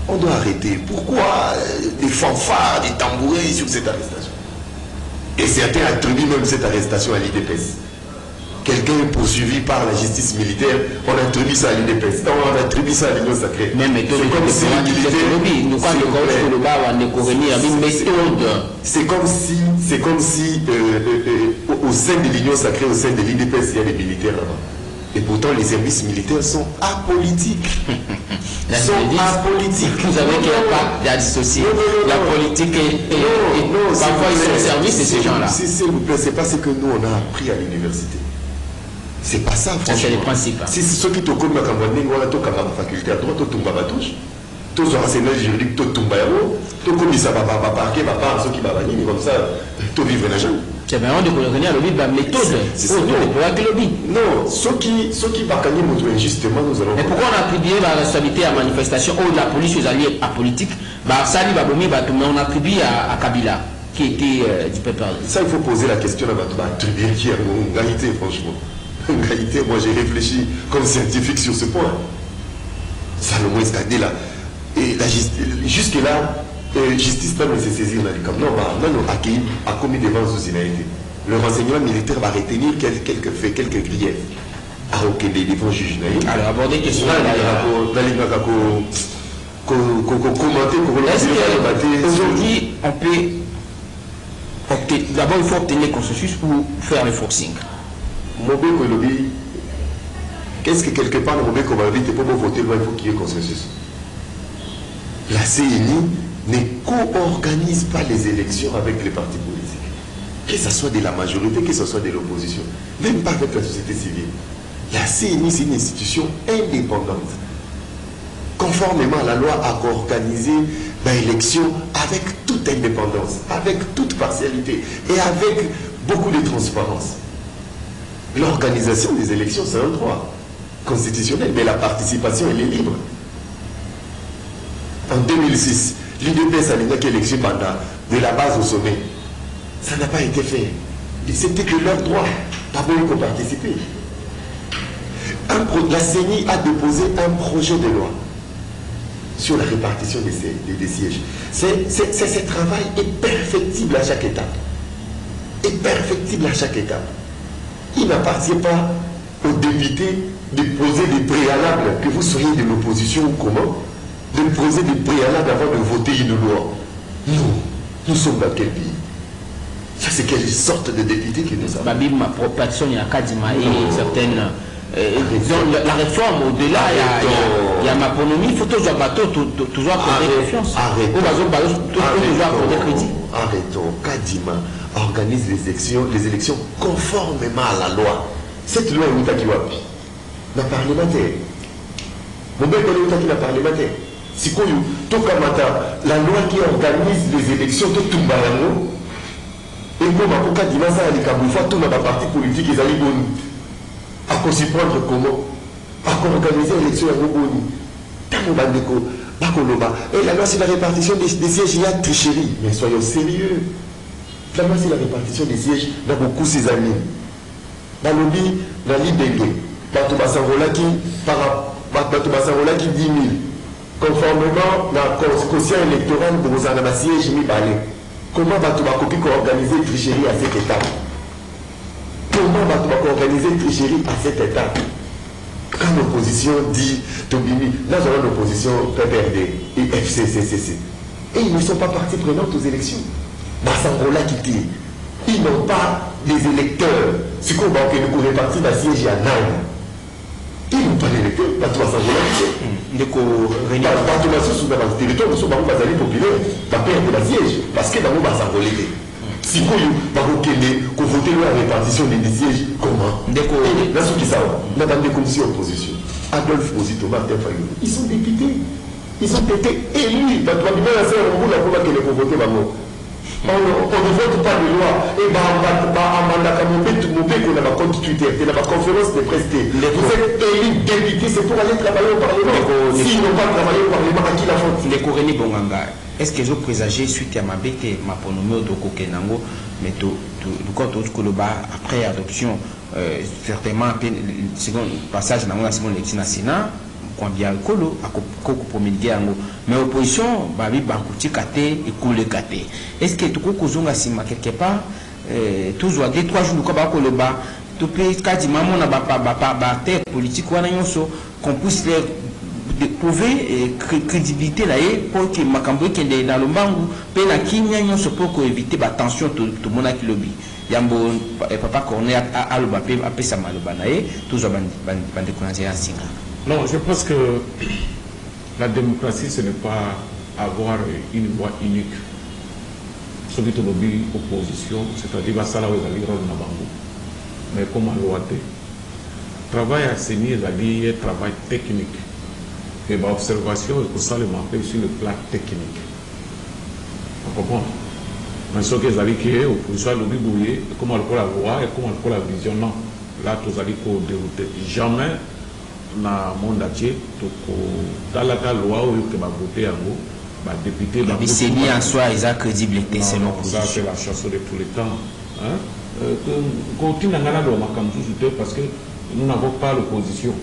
On doit arrêter. Pourquoi des fanfares, des tambourins sur cette arrestation? Et certains attribuent même cette arrestation à l'IDPS. Quelqu'un est poursuivi par la justice militaire, on attribue ça à l'IDPS. On attribue ça à l'Union sacrée. C'est comme si au sein de l'Union sacrée, au sein de l'IDPS, il y a des militaires là-bas. Et pourtant, les services militaires sont apolitiques. Vous savez qu'il n'y a pas d'associé. La politique est... Parfois, ils sont au service de ces gens-là. S'il vous plaît, ce n'est pas ce que nous, on a appris à l'université. C'est pas ça, franchement. C'est les principes. Si ceux qui te connaissent, ils ont la faculté à droite, ils ont la touche. Tous les enseignants juridiques, ils ont tout comme ça, parquet, ceux qui vont comme ça, tout vivre dans le c'est vraiment de reconnaître le la méthode. Non, ceux qui vont injustement, nous allons. Mais pourquoi on a attribué la responsabilité à manifestation ou la police aux alliés à politique? On a attribué à Kabila, qui était du peuple. Ça, il faut poser la question à attribuer qui a une réalité, franchement. En réalité, moi j'ai réfléchi comme scientifique sur ce point. Salomon Escadé là. Et jusque-là, justice peut se saisir dans les camps. Non, a commis des vents sous inarrêtés. Le renseignement militaire va retenir quelques faits, quelques griefs. À aucun des devant juge. Alors, aborder question. Est-ce qu'aujourd'hui, on peut opter. D'abord, il faut obtenir consensus pour faire le forcing. Mobeko et lobby, qu'est-ce que quelque part le Mobeko va vite pour voter, il faut qu'il y ait consensus. La CNI ne co-organise pas les élections avec les partis politiques. Que ce soit de la majorité, que ce soit de l'opposition. Même pas avec la société civile. La CNI, c'est une institution indépendante. Conformément à la loi, à co-organiser l'élection avec toute indépendance, avec toute partialité et avec beaucoup de transparence. L'organisation des élections, c'est un droit constitutionnel, mais la participation, elle est libre. En 2006, l'UDPS a une élection pendant de la base au sommet. Ça n'a pas été fait. C'était que leur droit, pas beaucoup pour participer. La CENI a déposé un projet de loi sur la répartition des sièges. Ce travail est perfectible à chaque étape. Il n'appartient pas aux députés de poser des préalables, que vous soyez de l'opposition ou comment, de poser des préalables avant de voter une loi. Nous sommes dans quel pays? Ça, c'est quelle sorte de député que nous avons? Ma proposition, il y a Kadima et certaines. La réforme, au-delà, il y a ma économie, il faut toujours accorder confiance. Arrêtons. Kadima organise les élections conformément à la loi. Cette loi est qui wapi. La parlementaire. Mon bel collègue qui la parlementaire. Si quoi la loi qui organise les élections de Tumbarango. Et moi, ma Kadima ça les Kaboufa, tout ma parti politique ils allaient bon. À quoi s'y prendre comment? À quoi organiser l'élection à Goboni? Et la loi c'est la répartition des sièges, il y a tricherie. Mais soyons sérieux. La loi c'est la répartition des sièges dans beaucoup ses amis. Dans le lobby, dans l'IBG, Batobasangola qui 10 000. Conformément à la quotient électorale de vos sièges mis balai. Comment Batobakopi organiser tricherie à cet état? Comment va-t-on organiser une tricherie à cet état? Quand l'opposition dit Tobimi, là nous avons l'opposition PPRD et FCCCC. Et ils ne sont pas partie prenante aux élections. Bassangola qui dit, ils n'ont pas des électeurs. Ce qu'on va répartir la siège à Naïm. Ils n'ont pas d'électeurs. Bassangola qui dit. Sous le territoire, nous sommes populaires. La perte de la siège. Parce que dans le Bassangola. Si vous voulez voter la répartition des sièges, comment? Là, ce qui savent, nous avons des commissions d'opposition. Adolphe Osito, Martin Fayou, ils sont députés. Ils ont été élus. On ne vote pas de loi. Et on a ma compte Twitter, on a ma conférence de presse. Vous êtes élus députés, c'est pour aller travailler au Parlement. S'ils n'ont pas travaillé au Parlement, à qui la faute? Les Coréens Bonganga. Est-ce que je présage suite à ma bête, ma ponomie de Kokenango, mais après adoption, certainement, le second passage dans la seconde élection nationale, combien de colo à Koko promulgué en haut. Mais l'opposition, Babi Bankouti Kate et Koule Kate. Est-ce que tu peux Sima quelque part, toujours 2-3 jours, comme le bas, tu peux quasiment mon terre politique, qu'on puisse les prouver crédibilité là pour que Makambo qui est dans le bangu peine à qui n'y a pour éviter la tension tout le monde qui lobby yambo papa qu'on est à l'obapé après ça malobanae toujours bande connaître un signe. Non, je pense que la démocratie ce n'est pas avoir une voix unique. Celui qui lobby opposition, c'est-à-dire ça là où ils allaient dans bangu. Mais comment l'ouate travail à CENI, c'est-à-dire travail technique. Et ma observation est que ça le manque sur le plan technique. Vous comprenez? Mais ce que vous avez dit, l'opposition a le bouillé, comment on la voix et comment on la vision. Non. Là, vous allez dérouter. Jamais dans le monde entier, dans la loi où il va voter en haut, les députés. Mais c'est mis en soi, ils ont crédibilité, c'est l'opposition. Ça, c'est la chanson de tous les temps. Continue à aller dans ma parce que nous n'avons pas l'opposition.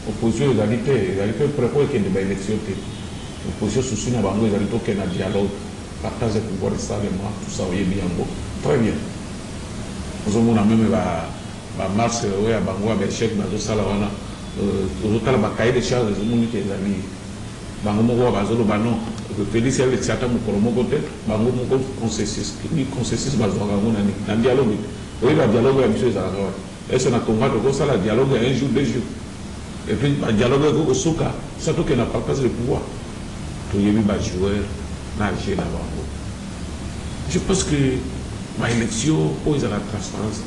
L'opposition, ils allaient préparer qu'il y ait des élections. L'opposition, sous une banque, ils allaient qu'il y ait un dialogue, partage de pouvoir et ça, tout ça, oui, bien. Très bien. Nous avons même la marche, oui, à Bango, à Belchek, dans le salon, aux autres, la cahier des charges, les gens qui les amis. Bango, Bazolo, Banon, Félix, avec certains, mon côté, Bango, mon concessus, Bazolo, un dialogue. Oui, le dialogue, la mission, et c'est un combat de ça, le dialogue, un jour, 2 jours. Et puis, le dialogue avec le Soka, surtout qu'il n'a pas de pouvoir. Tout le monde va jouer, nager là-bas. Je pense que l'élection, pour ils ont la transparence,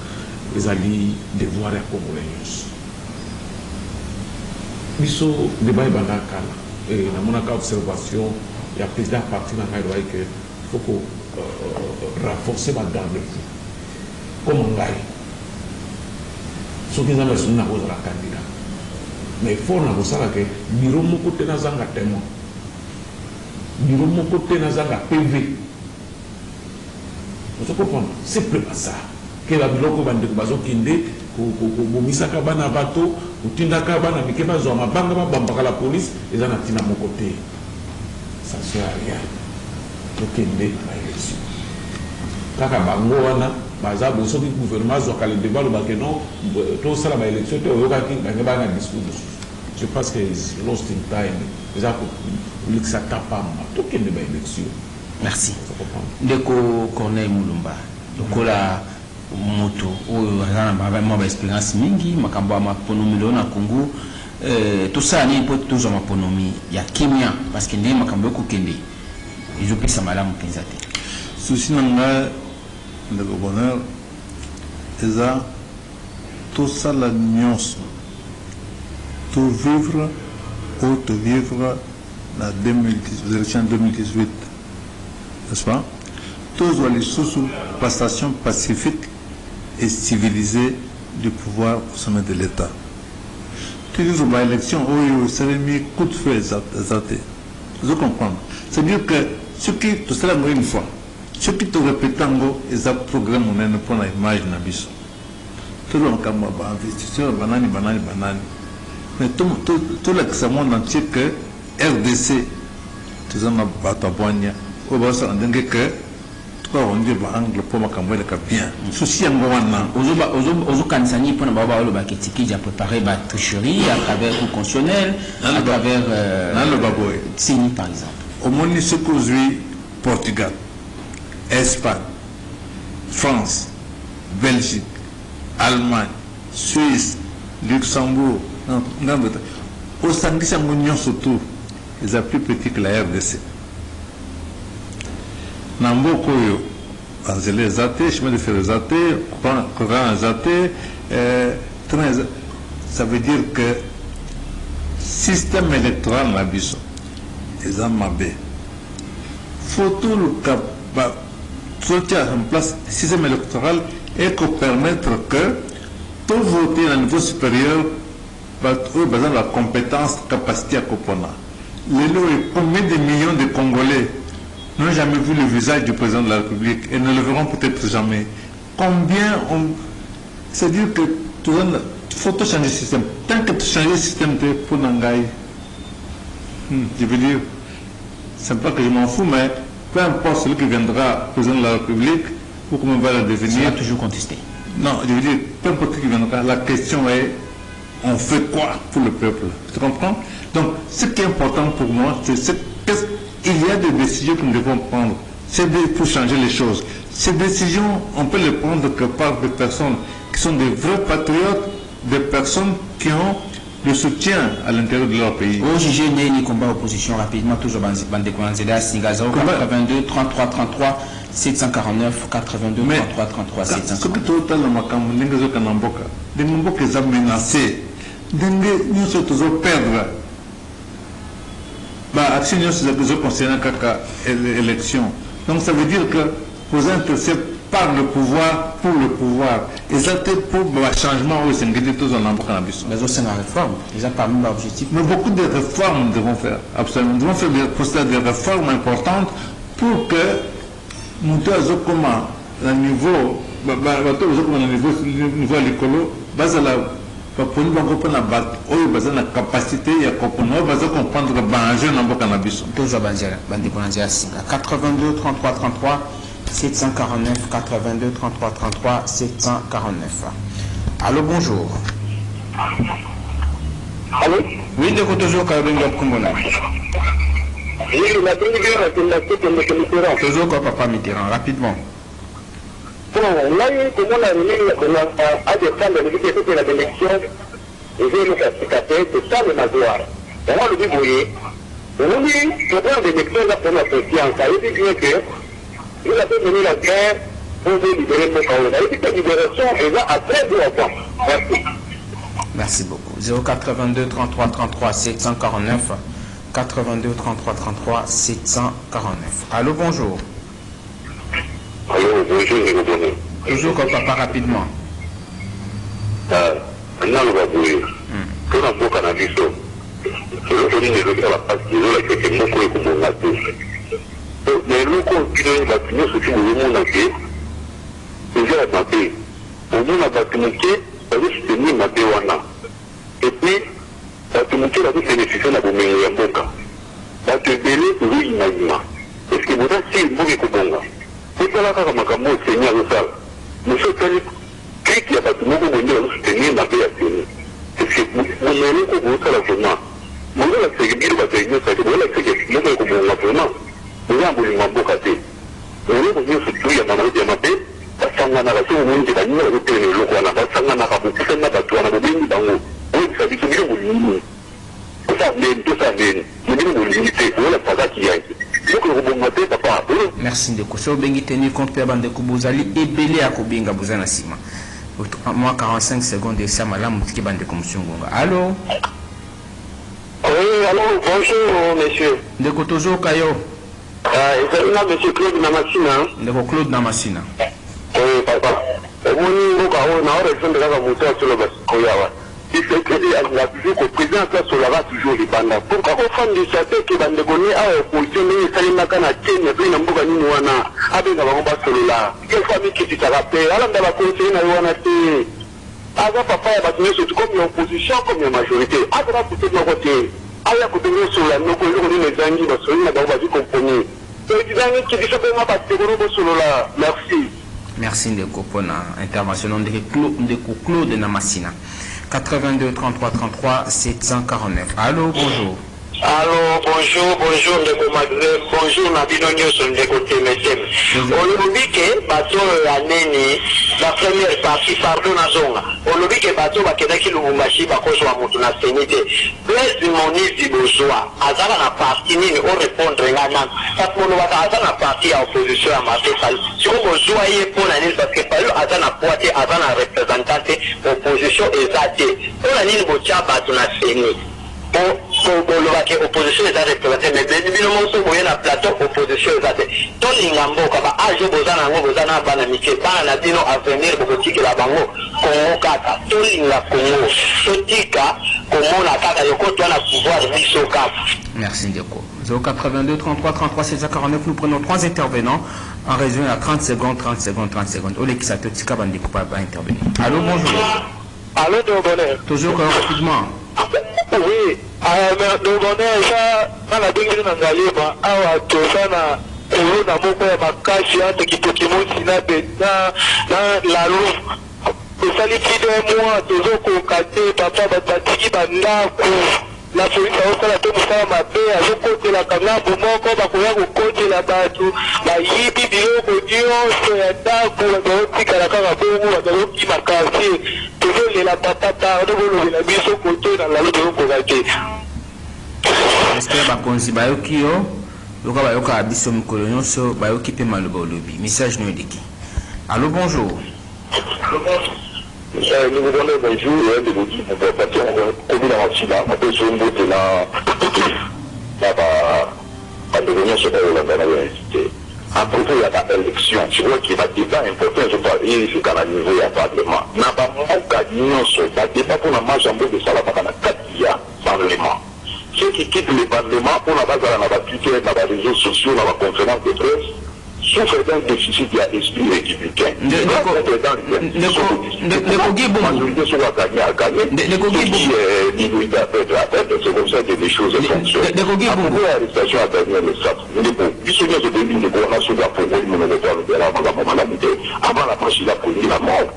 ils allaient devoir être comme les gens. Le débat est dans le et dans mon observation, il y a plusieurs partis dans le qu'il faut renforcer la garde-fou. Comme on gagne. Ceux qui ont besoin de la candidat. Mais il faut que nous avons côté dans un témoin. Nous avons côté dans un PV. Vous comprenez? C'est plus pas ça. que la biloko bandeko bazokende bomisaka bana bato otindaka bana mike bazwa mabanga babambaka la police eza na ntina moko te ça sert à rien tokende baélection kaka bango wana baza soki gouvernement azwaka le débat lobake non tosala baélection te oyokaki bange bana discours mosusu je pense que lost in time eza kolekisa tapamba tokende baélection. Merci ndeko Corneille Mulumba lokola moto oyo aza na expérience mingi makambo ya maponomi leo na Congo tosala nini mpo tozwa maponomi ya kimia parce que ndenge makambo ekokende ezopesa malamu mpenza te. Souci na ngai ndeko bonheur eza tosala nyonso tovivre ou tovivre la 2018, n'est-ce pas? Tous les sous-passations pacifiques et civilisées du pouvoir au sommet de l'État. Tu dis que l'élection, ça a mis coup de feu exalté. Je comprends. C'est-à-dire que ce qui, tout cela une fois, ce qui te répète en gros, ils ont programme pour l'image de Nabiso. Tout le monde a investisseur, banani. Mais tout l'examen entier que RDC, tout ça m'a battu à Boigna, au bas ça on dit que tout on dit angle pour ma campagne de bien. Souci en Gowana. Ozo kanisani pour n'avoir le baketiki j'ai préparé ma tricherie à travers le constitutionnel, à travers le baboy. Sini par exemple. Au moins ce qu'aujourd'hui Portugal, Espagne, France, Belgique, Allemagne, Suisse, Luxembourg. Au Sanguissan Mounion surtout, ils sont plus petits que la RDC. Nambo Koyo, Anzele Zate, chemin de fer Zate, courant Zate, ça veut dire que système électoral n'a pas ils ont mabé. Faut tout le cap, en place système électoral et qu'on permettre que tout voter à un niveau supérieur. Basant la compétence, capacité à Kopona. Combien de millions de Congolais n'ont jamais vu le visage du président de la République et ne le verront peut-être jamais. Combien on... C'est-à-dire que il faut tout changer le système. Tant que tu changes le système pour Nangaï, je veux dire, c'est pas que je m'en fous, mais peu importe celui qui viendra président de la République, ou comment va la devenir. Ça va toujours contester. Non, je veux dire, peu importe qui viendra, la question est on fait quoi pour le peuple? Tu comprends? Donc, ce qui est important pour moi, c'est qu'il y a des décisions que nous devons prendre. C'est pour changer les choses. Ces décisions, on peut les prendre que par des personnes qui sont des vrais patriotes, des personnes qui ont le soutien à l'intérieur de leur pays. Au juge ni combat opposition rapidement, toujours Bandeko Nzela, Singazo, 82 33 33 749 82 33 33 749. Ce que tout le monde a menacé. Nous sommes toujours perdre. Action concernant l'élection. Donc ça veut dire que vous intéressez par le pouvoir, pour le pouvoir. Et ça c'est pour le changement où c'est tous en ambassadeur. Mais aussi la réforme, déjà parmi l'objectif. Mais beaucoup de réformes nous devons faire. Absolument. Nous devons faire des réformes importantes pour que nous devons comment le niveau, niveau à l'écolo, pour nous comprendre la capacité à comprendre que l'enjeu n'a pas cannabis. Toujours Bandiera, 82 33 33 749 82 33 33 749. Allô, bonjour. Allô? Oui, de toujours Kabenga Kumbona. Oui, la première c'est toujours quoi, Papa Mitterrand, rapidement. Bon, là, comment la réunion a défendu l'élection et j'ai le certificat, c'est ça le mazoir. On va le débrouiller. On dit, pour prendre des élections là pour notre confiance, ça veut dire que il a fait venir la guerre pour libérer mon Kaoula. Ça veut dire que la libération est là à très bon temps. Merci. Merci beaucoup. 082 33 33 749 82 33 33 749. Allô, bonjour. Allô, bonjour, je vous connais. Toujours comme papa, rapidement. Maintenant, on va bouger. Quand on a beau cannabis, on dit que la passe de l'eau, c'est beaucoup et comme on a tous. Mais nous, quand on a fini ce qui nous remonte en pied, on vient à santé. on a bâtimoké, ça veut soutenir ma béwana. Et puis, bâtimoké, ça veut bénéficier de la boménie en boka. Parce que belé, oui, il m'a dit. Est-ce que vous avez si le bouquet Kobonga? C'est ça là, quand on a Seigneur le salle. Monsieur Tali, qui a bâtimoké, on a soutenir ma béatine. Est-ce que vous m'avez dit que vous avez vous avez accès à la télévision, vous avez accès à la télévision, vous avez accès à la télévision. Vous avez accès à la télévision. Basangana la so mungi ba nyina go tele lo kwana basangana ka bo tsena ba twana bo bingi bango o tsabi so bile bolini o sa men to sa men mo bile bolini te o la paga ki yanki donc le robot te papa. Merci de so bengi tenir compte pe bande ko bozali ebele akobinga bozana sima moi 45 secondes de ça malamu tiki bande ko msungonga. Allô? Oui, allô, bonjour monsieur. De ko tozo kayo. Là, monsieur Claude Namasina. De ko Claude Namasina. Oui, papa. On a raison de la montée sur le Baskoyawa. Il fait que la président Solara toujours les bandes. Pourquoi au fond du château qui va dégonner à opposition, mais ça n'a qu'à tenir, puis n'a pas gagné Wana, avec la bombe Solola. Quelle famille qui t'a rappelé, alors dans la conseil n'a Wana T. Avant papa a battu surtout comme une opposition, comme une majorité. Avant la côté de mon côté. Aya côté de Sola, nous connaissons les Zangi, parce que nous avons du compromis. Les Zangi qui disent que nous avons battu Solola. Merci. Merci de Kopona, intervention de Claude Namasina. 82 33 33 749. Allô, bonjour. Allô, bonjour, Ndeko Maghreb, bonjour, Nabino Nyos, Ndeko TMSM. Olubike, bateau la neni, la première partie, pardon, Nazonga. Olubike, bateau, Bakedaki, Lubumbashi, Bakoso, Amutuna, Sénité. Blaise Moniz, Dibozoa, Azara, la partie, Nini, on répondre, Ngana. Parce que Azara, la partie, à opposition, à Marseille, si on Bozoa, il est pour l'année, parce que Palou, Azara, Poité, Azara, représentante, opposition, exatée. Pour l'année, Botia, Batuna, Sénité. Pour l'opposition est représentée, mais bien évidemment, il y a un plateau opposition est représentée. Tout le monde a âgé Bozana, Banamike, Banadino à venir pour que la bango, Congo Kata, tout le monde a Congo, Sotika, comment la Kata, le côté de pouvoir de Cap. Merci Ndeko. 082 33 33 749, nous prenons 3 intervenants en résumé à 30 secondes, 30 secondes, 30 secondes. Ole Kisato Tika Bandeko va intervenir. Allô, bonjour. Allô, Dobonnet. Toujours rapidement. Oui, Dobonnet, ça, dans la Bingine Nangalema, Awa, Tosana, Corona, Moko, Makashi, Tekitokimusi, na la Louvre. Le salifide moi, Tozoko, Kate, Papa, Batiki, Bandaku. La police a aussi la tête ma paix, à l'autre côté la caméra, pour moi, comme à courir au côté la bateau, la yibi, bio, Dieu, c'est un tas pour le petit à la carabou, à l'autre qui m'a cassé, toujours la patata, on la mise au côté dans la lutte pour la tête. Est-ce que la consi bayoki yo, le cas bayoka abisso mkolonyo so bayoki pe maluba lobby. Message nous dit. Allô, bonjour. Nous vous donnons bonjour et de vous dire que nous avons commis la machine, on peut se monter là, à devenir ce qu'on a dans la réalité. À propos de l'élection, je vois qu'il y a des débats importants, je parle, il faut qu'à niveau du Parlement. N'a pas gagné ce débat pour la majorité de Salabakana, 4 Parlement. Ceux qui quittent le Parlement pour la base de la Twitter, dans les réseaux sociaux, dans la conférence de presse, souffre d'un déficit d'esprit républicain. C'est comme ça que les choses fonctionnent. Après l'arrestation à Daniel avant la machine à produire la mort,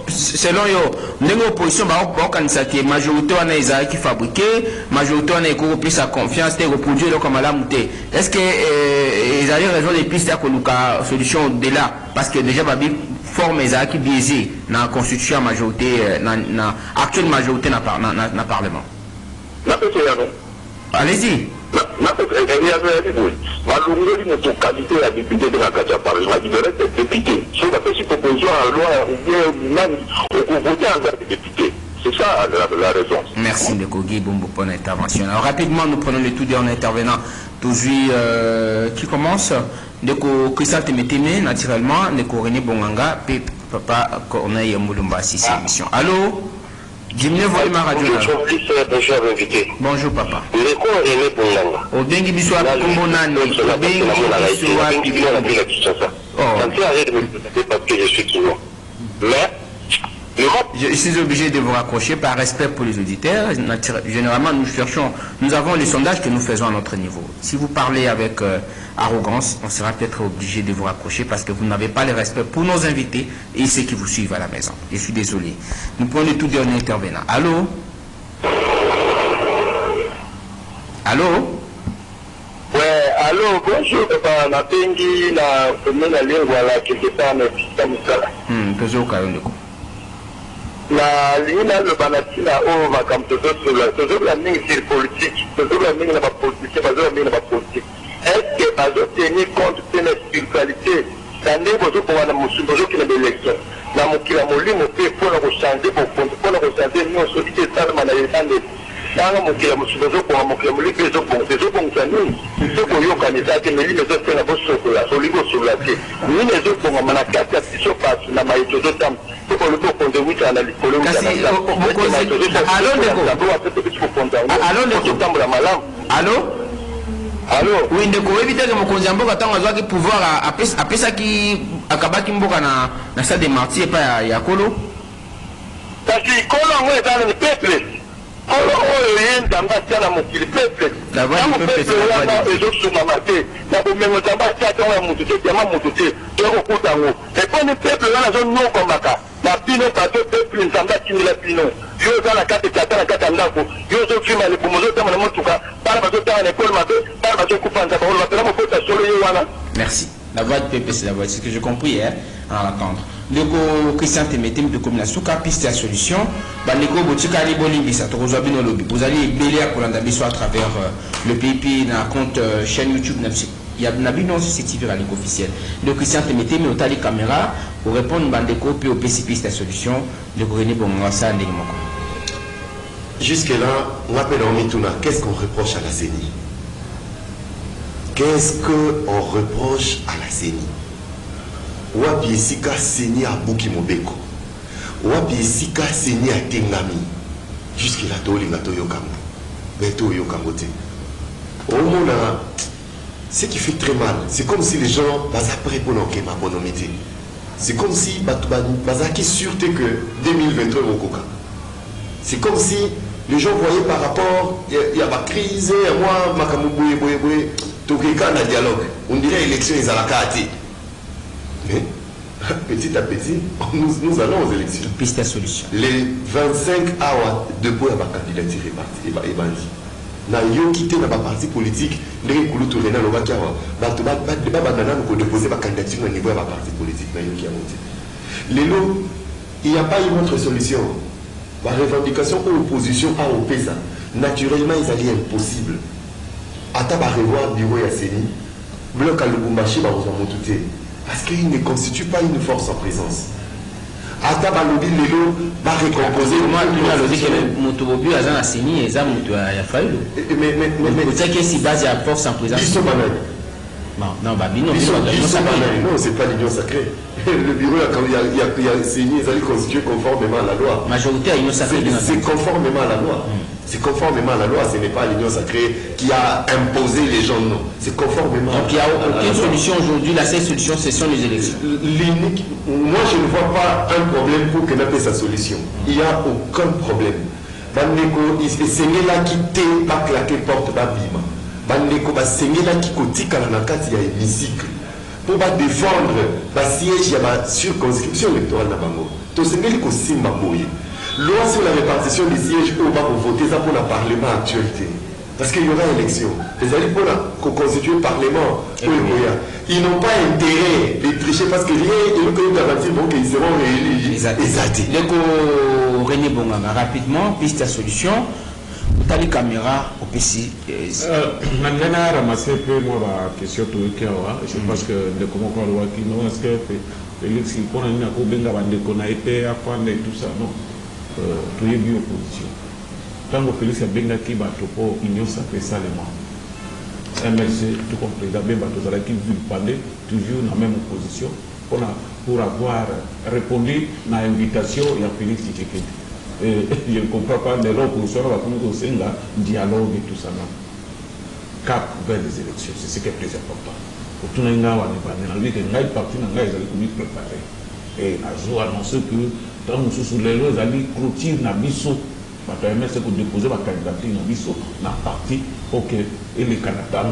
selon yo, ndenge opposition ba kanisa ki majorité wana ezaki fabriqué, majorité wana eko plus à confiance te reproduire le comme la monter. Est-ce que ils avaient raison des pistes à koluka solution de là parce que déjà babi forme ezaki biaisé na constitution majorité na actuelle majorité na parlement. Allez-y. Malgré notre qualité à député de la Parlement, il reste député. Si on a fait cette proposition à la loi, ou bien même au voter en député. C'est ça la raison. Merci de Kogi Bombo pour l'intervention. Alors rapidement, nous prenons le tout dernier intervenant. Toujours qui commence de Christophe Temeteme, naturellement, de René Bonganga, puis Papa Corneille Moulumba, si c'est émission. Allô? Diminuez volume à radio. Bonjour, invité. Bonjour, papa. Le cours est né pour l'angle. Au bengi biswa kombonani. Au bengi biswa Kinshasa. Ça fait arrêter de me présenter parce que je suis Kino. Mais, je suis obligé de vous raccrocher par respect pour les auditeurs. Généralement, nous avons les sondages que nous faisons à notre niveau. Si vous parlez avec arrogance, on sera peut-être obligé de vous raccrocher parce que vous n'avez pas le respect pour nos invités et ceux qui vous suivent à la maison. Je suis désolé. Nous prenons tout dernier intervenant. Allô? Allô? ouais, allô, bonjour, papa. Na pengi na commune à Lingua, là, quelque part, mais c'est ça. Toujours au Kayondeko. La ligne le banatina au vakam toujours la ligne sur politique, toujours la ligne la politique, toujours la ligne la politique. Est-ce que bazo tenir compte de la spiritualité? Tandis que vous pouvez nous soumettre qui est l'élection. La mokila molimo peut pour le changer pour le changer nous solliciter ça de manière indépendante. Dans la mokila musoumezo pour la mokila molimo bezo pour nous. Ce qu'on y a candidat que les mezo fait la bosse sur la soligo sur la tête. Nous les autres pour manakata qui se passe na maïto de tam. Allô? Oui, ndeko éviter que mokonzi ya mboka ntango azwaki pouvoir apesaki akabaki mboka na stade de martyr epa ya kolo. Kasi kolo yango eza na peuple. Kolo oyo ye nzambe atia na mokili peuple. Ntango peuple wana ezosungama te na bomengo nzambe atia ntango ya motu te diama motu te tokokuta yango eponi peuple wana azonyokomaka na bino bato peuple nzambe atimela bino yo oza na kati tata na kati ya ndako yo ozofima libumu ozotama na motuka bana bazotanga na ekole mabe bana bazokufa nzambe olo bapela mokota solo ye wana. Merci. La voix de Pépé, c'est la voix. C'est ce que j'ai compris hein, à l'entendre. Le Christian Temetem de Commune Souka, piste à solution. Bandeko Botika Libolibisa, Torozabino Lobby. Vous allez béler à Kolandabiso à travers le pays, puis dans le compte chaîne YouTube. Il y a Nabino CCTV à l'éco officiel. Le Christian Temetem, au Tali Caméra, pour répondre Bandeko, puis au PC piste à solution. Le Gouvernement Bongwasa Ndegmoko. Jusque-là, on appelle en Mitouna. Qu'est-ce qu'on reproche à la CENI? Qu'est-ce qu'on reproche à la CENI? Wapi esika CENI à Buki Mobeko. Wapi esika CENI à Tengami. Jusque-là, Tolinga Toyokambo. Mais Toyokambo te. Au monde, ce qui fait très mal, c'est comme si les gens basaient prêts pour l'enquête ma bonhomité. C'est comme si Bazaki sûreté que 2023 au Coca. C'est comme si les gens voyaient par rapport, il y a ma crise, et moi, Makamouboui, Boé, Tokeka, na dialogue. On dirait élection, ils ont la carte. Mais, petit à petit, nous allons aux élections. Piste à solution. Les 25 hours de bois à ma candidature est parti. Na yo quitté na parti politique, les Koulou Tourena, le Bakawa, nous déposer ma candidature au niveau de ma parti politique. Les lots, il n'y a pas une autre solution. La revendication ou opposition à OPESA, naturellement, ils allaient impossible. Ata va revoir le bureau Yasseni, bloc à Lubumbashi, parce qu'il ne constitue pas une force en présence. Ata va lobby Lelo va récomposer. Moi, tu as lobby que Motobobu a un Yasseni et ça, a fallu. Mais vous savez que si base à force en présence. Non, Babino, non, c'est pas l'union sacrée. Le bureau, il y a Séni, ils allaient constituer conformément à la loi. Majorité à l'union sacrée. C'est conformément à la loi. C'est conformément à la loi, ce n'est pas l'union sacrée qui a imposé les gens, non. C'est conformément. Donc il n'y a aucune solution aujourd'hui, la seule solution, ce sont les élections. Moi, je ne vois pas un problème pour que n'ait sa solution. Il n'y a aucun problème. C'est là qui t'est pas claqué porte, pas bima. Bandeko ba sengela ki kotika na kati ya hémicycle pour ba défendre ba siège ya ba circonscription électorale na bango. To sengeli ko simba boye. Loi sur la répartition des sièges au bas pour voter ça pour le parlement actualité. Parce qu'il y aura élection. Les alliés pour constituer le parlement. Ils n'ont pas intérêt de tricher parce que rien ne peut garantir qu'ils seront réélus. Exact. René Bonganga, rapidement, piste à solution. Tali caméra au PC. Nangana ramassé peu moi la question tout le cas. Je pense que de comment on voit qui non est-ce que Félix il prend une accobenga bande qu'on a été à prendre et tout ça non. Tout est bien opposition. Tant que Félix a benga qui va topo union sacrée salement. MLC tout compris d'abord bateau qui veut parler toujours dans la même opposition pour avoir répondu à l'invitation et à Félix Tshisekedi. je ne comprends pas, mais l'opposition va commencer au sein là, dialogue et tout ça. Là. Cap vers les élections, c'est ce qui est plus important. Pour tout le monde, on a dit que les partis ont préparé. Et je dois annoncer que dans nous sous les lois, ils allaient clôturer la mission. Je vais mettre pour déposer ma candidature dans la mission, dans la partie, ok, et les Canada.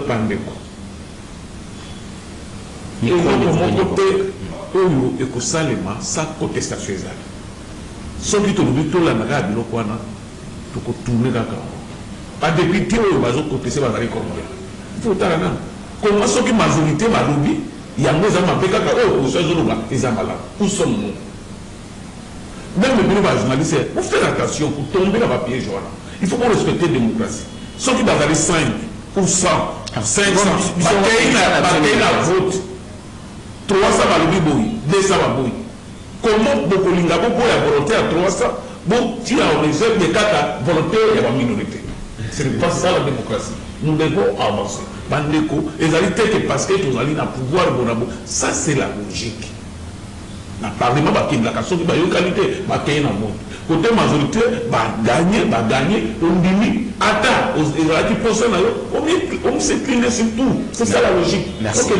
Bandeko. Et de mon côté, et que ça, ça contestation est là. Sauf que tu as vu tout la maga, tu peux tourner dans le pas depuis que tu as contesté, tu vas aller combien. Il faut dire comment ceux qui majorité m'a lobby, il y a des gens qui ont fait oh, ces gens-là, ils sont malades. Où sommes-nous? Même le bureau journaliste, vous faites attention pour tomber dans le piège. Il faut qu'on respecte la démocratie. Ceux qui ont 5 ou 100, 500, ils ont la vote. 300 va le 200 va le comment beaucoup de gens pour la volonté à 300, bon, si on réserve des cas de volonté, il y a une minorité. Ce n'est pas ça la démocratie. Nous devons avancer. Bandeko, les alliés parce que nous allons pouvoir, ça c'est la logique. Le Parlement va gagner la question qui va y qualité, va gagner la monde. Côté majorité, va gagner, on dit, attends, les alliés qui pensent on s'incline sur tout. C'est ça la logique. Merci.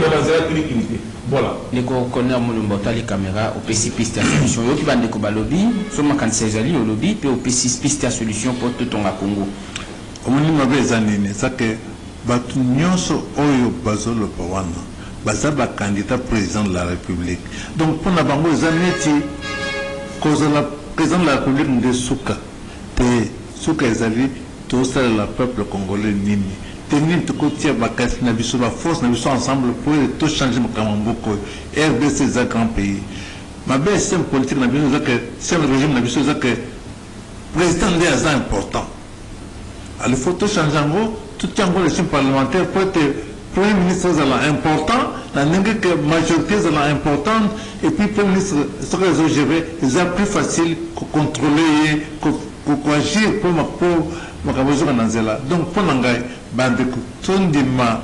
Voilà. Les connaisseurs monobota les caméras au PC piste à solution. Yo qui va ndeko ba lobby, so makanisa ezali au lobby pe au PC piste à solution pour tout ton Congo. Omoni mabe zanine ça que batu nyonso oyo bazolo pawana baza ba candidat président de la République. Donc pour na bango zaneti cause la président de la République de Souka te Souka ezali tout ça le peuple congolais nini. Tenir tout côté bakasi na biso ba force na biso ensemble pour tout changer makamamboko RDC c'est un grand pays. Ma belle système politique na biso que c'est le régime na biso que président est important. Alors il faut tout changer en gros tout en régime parlementaire pour être premier ministre est important, la majorité est importante et puis premier ministre ce que ils ont géré c'est plus facile de contrôler pour agir pour donc pour l'anglais bandeko tondima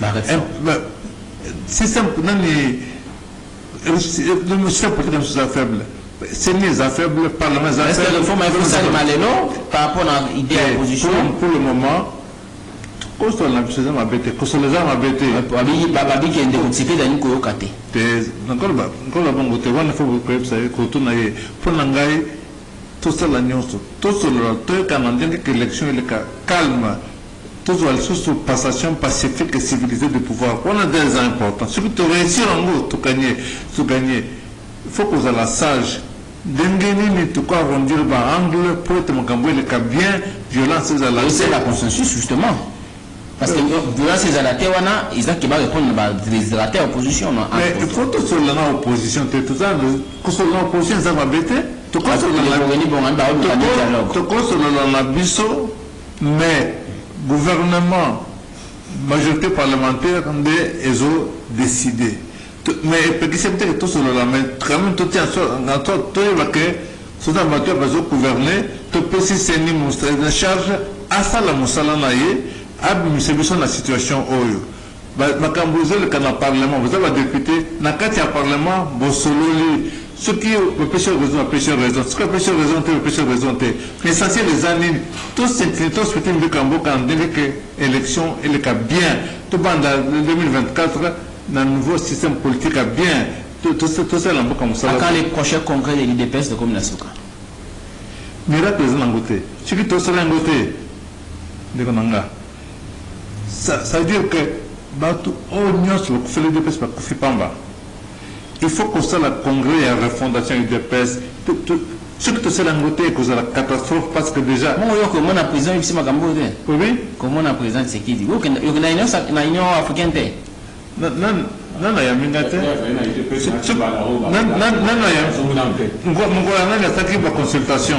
la réforme c'est simple le système politique est faible c'est les affaires le parlement est est-ce que la réforme est ça par rapport à l'idée de l'opposition pour le moment koso la biso ma bete koso les gens ma bete babi qui est déconseillé dans une koyokate encore bongo te wana faut que ça ko tuna ye pour nangai tout ça la nyonso tout le temps quand on dit que l'élection est calme tout ça sous passation pacifique et civilisée de pouvoir on a des importants ce que tu réussir en gros tout gagner il faut que la sage d'engagner ni tout quoi arrondir par angle pour te makambo le cas bien violence c'est la consensus justement parce que violence c'est la tewana ils ont qui va répondre les la opposition mais il faut tout sur la opposition tout ça que sur l'opposition ça va bêter tout quoi sur la biso mais gouvernement majorité parlementaire ils ont décidé mais c'est peut-être tout sur la mais quand même tout tient en toi que sous un bateau va gouverner tout peut si c'est ni monstre de charge à ça la moussala naie administration la situation oyo makamboze le canal parlement vous avez député na kati ya parlement bosololi ce qui peut pécher raison ce que pécher raison mais ça c'est les années tous ces tous petit de cambo quand dit que élection il est bien tout banda 2024 dans nouveau système politique a bien tout ça là comme ça quand les prochains congrès de l'IDPS de comme Nasuka miracle en côté ce qui tout ça en côté de konanga ça veut dire que il faut que ça la congrès et la refondation UDPS ce que c'est la côté cause de la catastrophe parce que déjà comment on a président ici makambo oui comment on a président c'est qui dit que na union africaine non ya mingate ça qui va consultation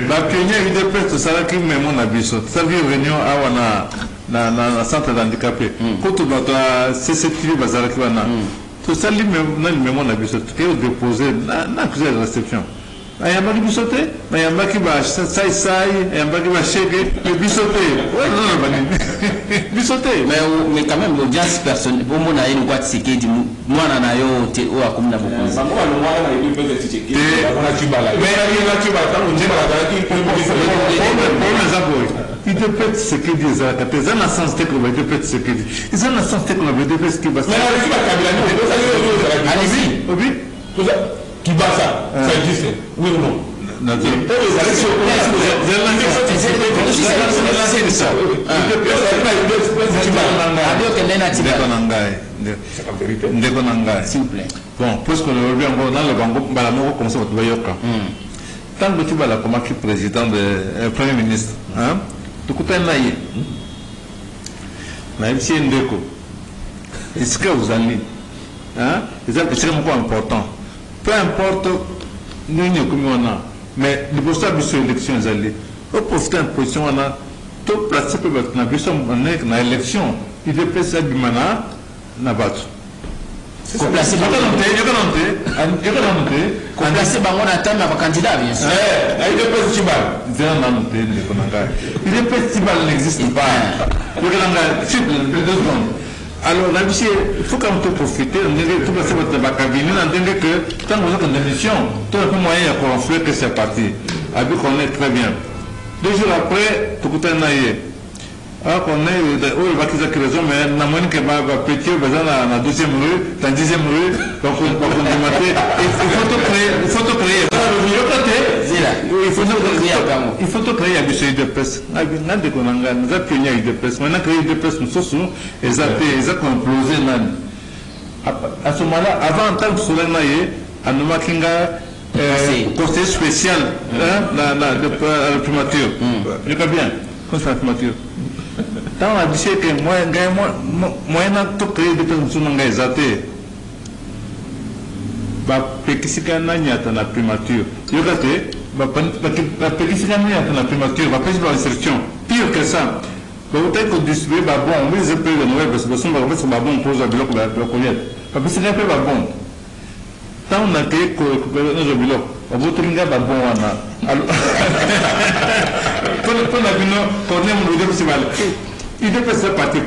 ba Kenya UDPS ça la qui même on a biso ça vient réunion à na centre d'handicapé quand tu dois CCTV bazara qui va na tout ça lui même on a biso qui est déposé na accusé de réception ayambaki biso te ayambaki basaisai ayambaki bashege me biso te biso te mais quand même l'audience personnelle bomona ye lokwa Tshisekedi mwana na yo te oyo akomi na bokonzi il te peut Tshisekedi ezalaka te eza na sens te koloba ite peut Tshisekedi eza na sens te koloba ite peut Kibasa obi Kibasa, ça existe, oui ou non? ndeko na ngai bon puisque le yango dans le bango mbala moko commence à bayoka tant que tu vas la commander président de premier ministre hein tukutana naye na MC ndeko est-ce que vous allez hein c'est important peu importe nous comme on a mais le poste à biso élection allées au profiter en position on a tout placé pour na biso na élection il peut ça du mana na bato placer bango na tama ba candidat bien sûr il festival n'existe pas alors la vie il faut quand même profiter de tout passer votre cabinet entendre que tant que vous êtes en émission tout le moyen à construire que c'est parti avec on est très bien 2 jours après tout le temps alors qu'on est où il va qu'ils ont raison mais na moine que va petit bazana na 12e rue dans 10e rue donc on va mater il faut tout créer il faut tout créer à biso de presse na de konanga nous a pionnier de presse maintenant créer de presse nous soso exact comploser nan à ce moment-là avant tant que cela naie anoma kinga conseil spécial la primature je crois bien conseil primature tant on a dit que moi na to créer de presse nous nga exacté ba pekisika na nyata na primature yokate ba pekisika na nyata na primature ba pesi ba instruction pire que ça ba wote ko distribuer ba bon mais je peux le nouvelle parce que son ba mettre ba bon pose bloc ba collier ba pekisika pe ba bon tant on a que ko no bloc ba wote nga ba bon wana alors pour la bino tourner mon idée principale il peut faire partie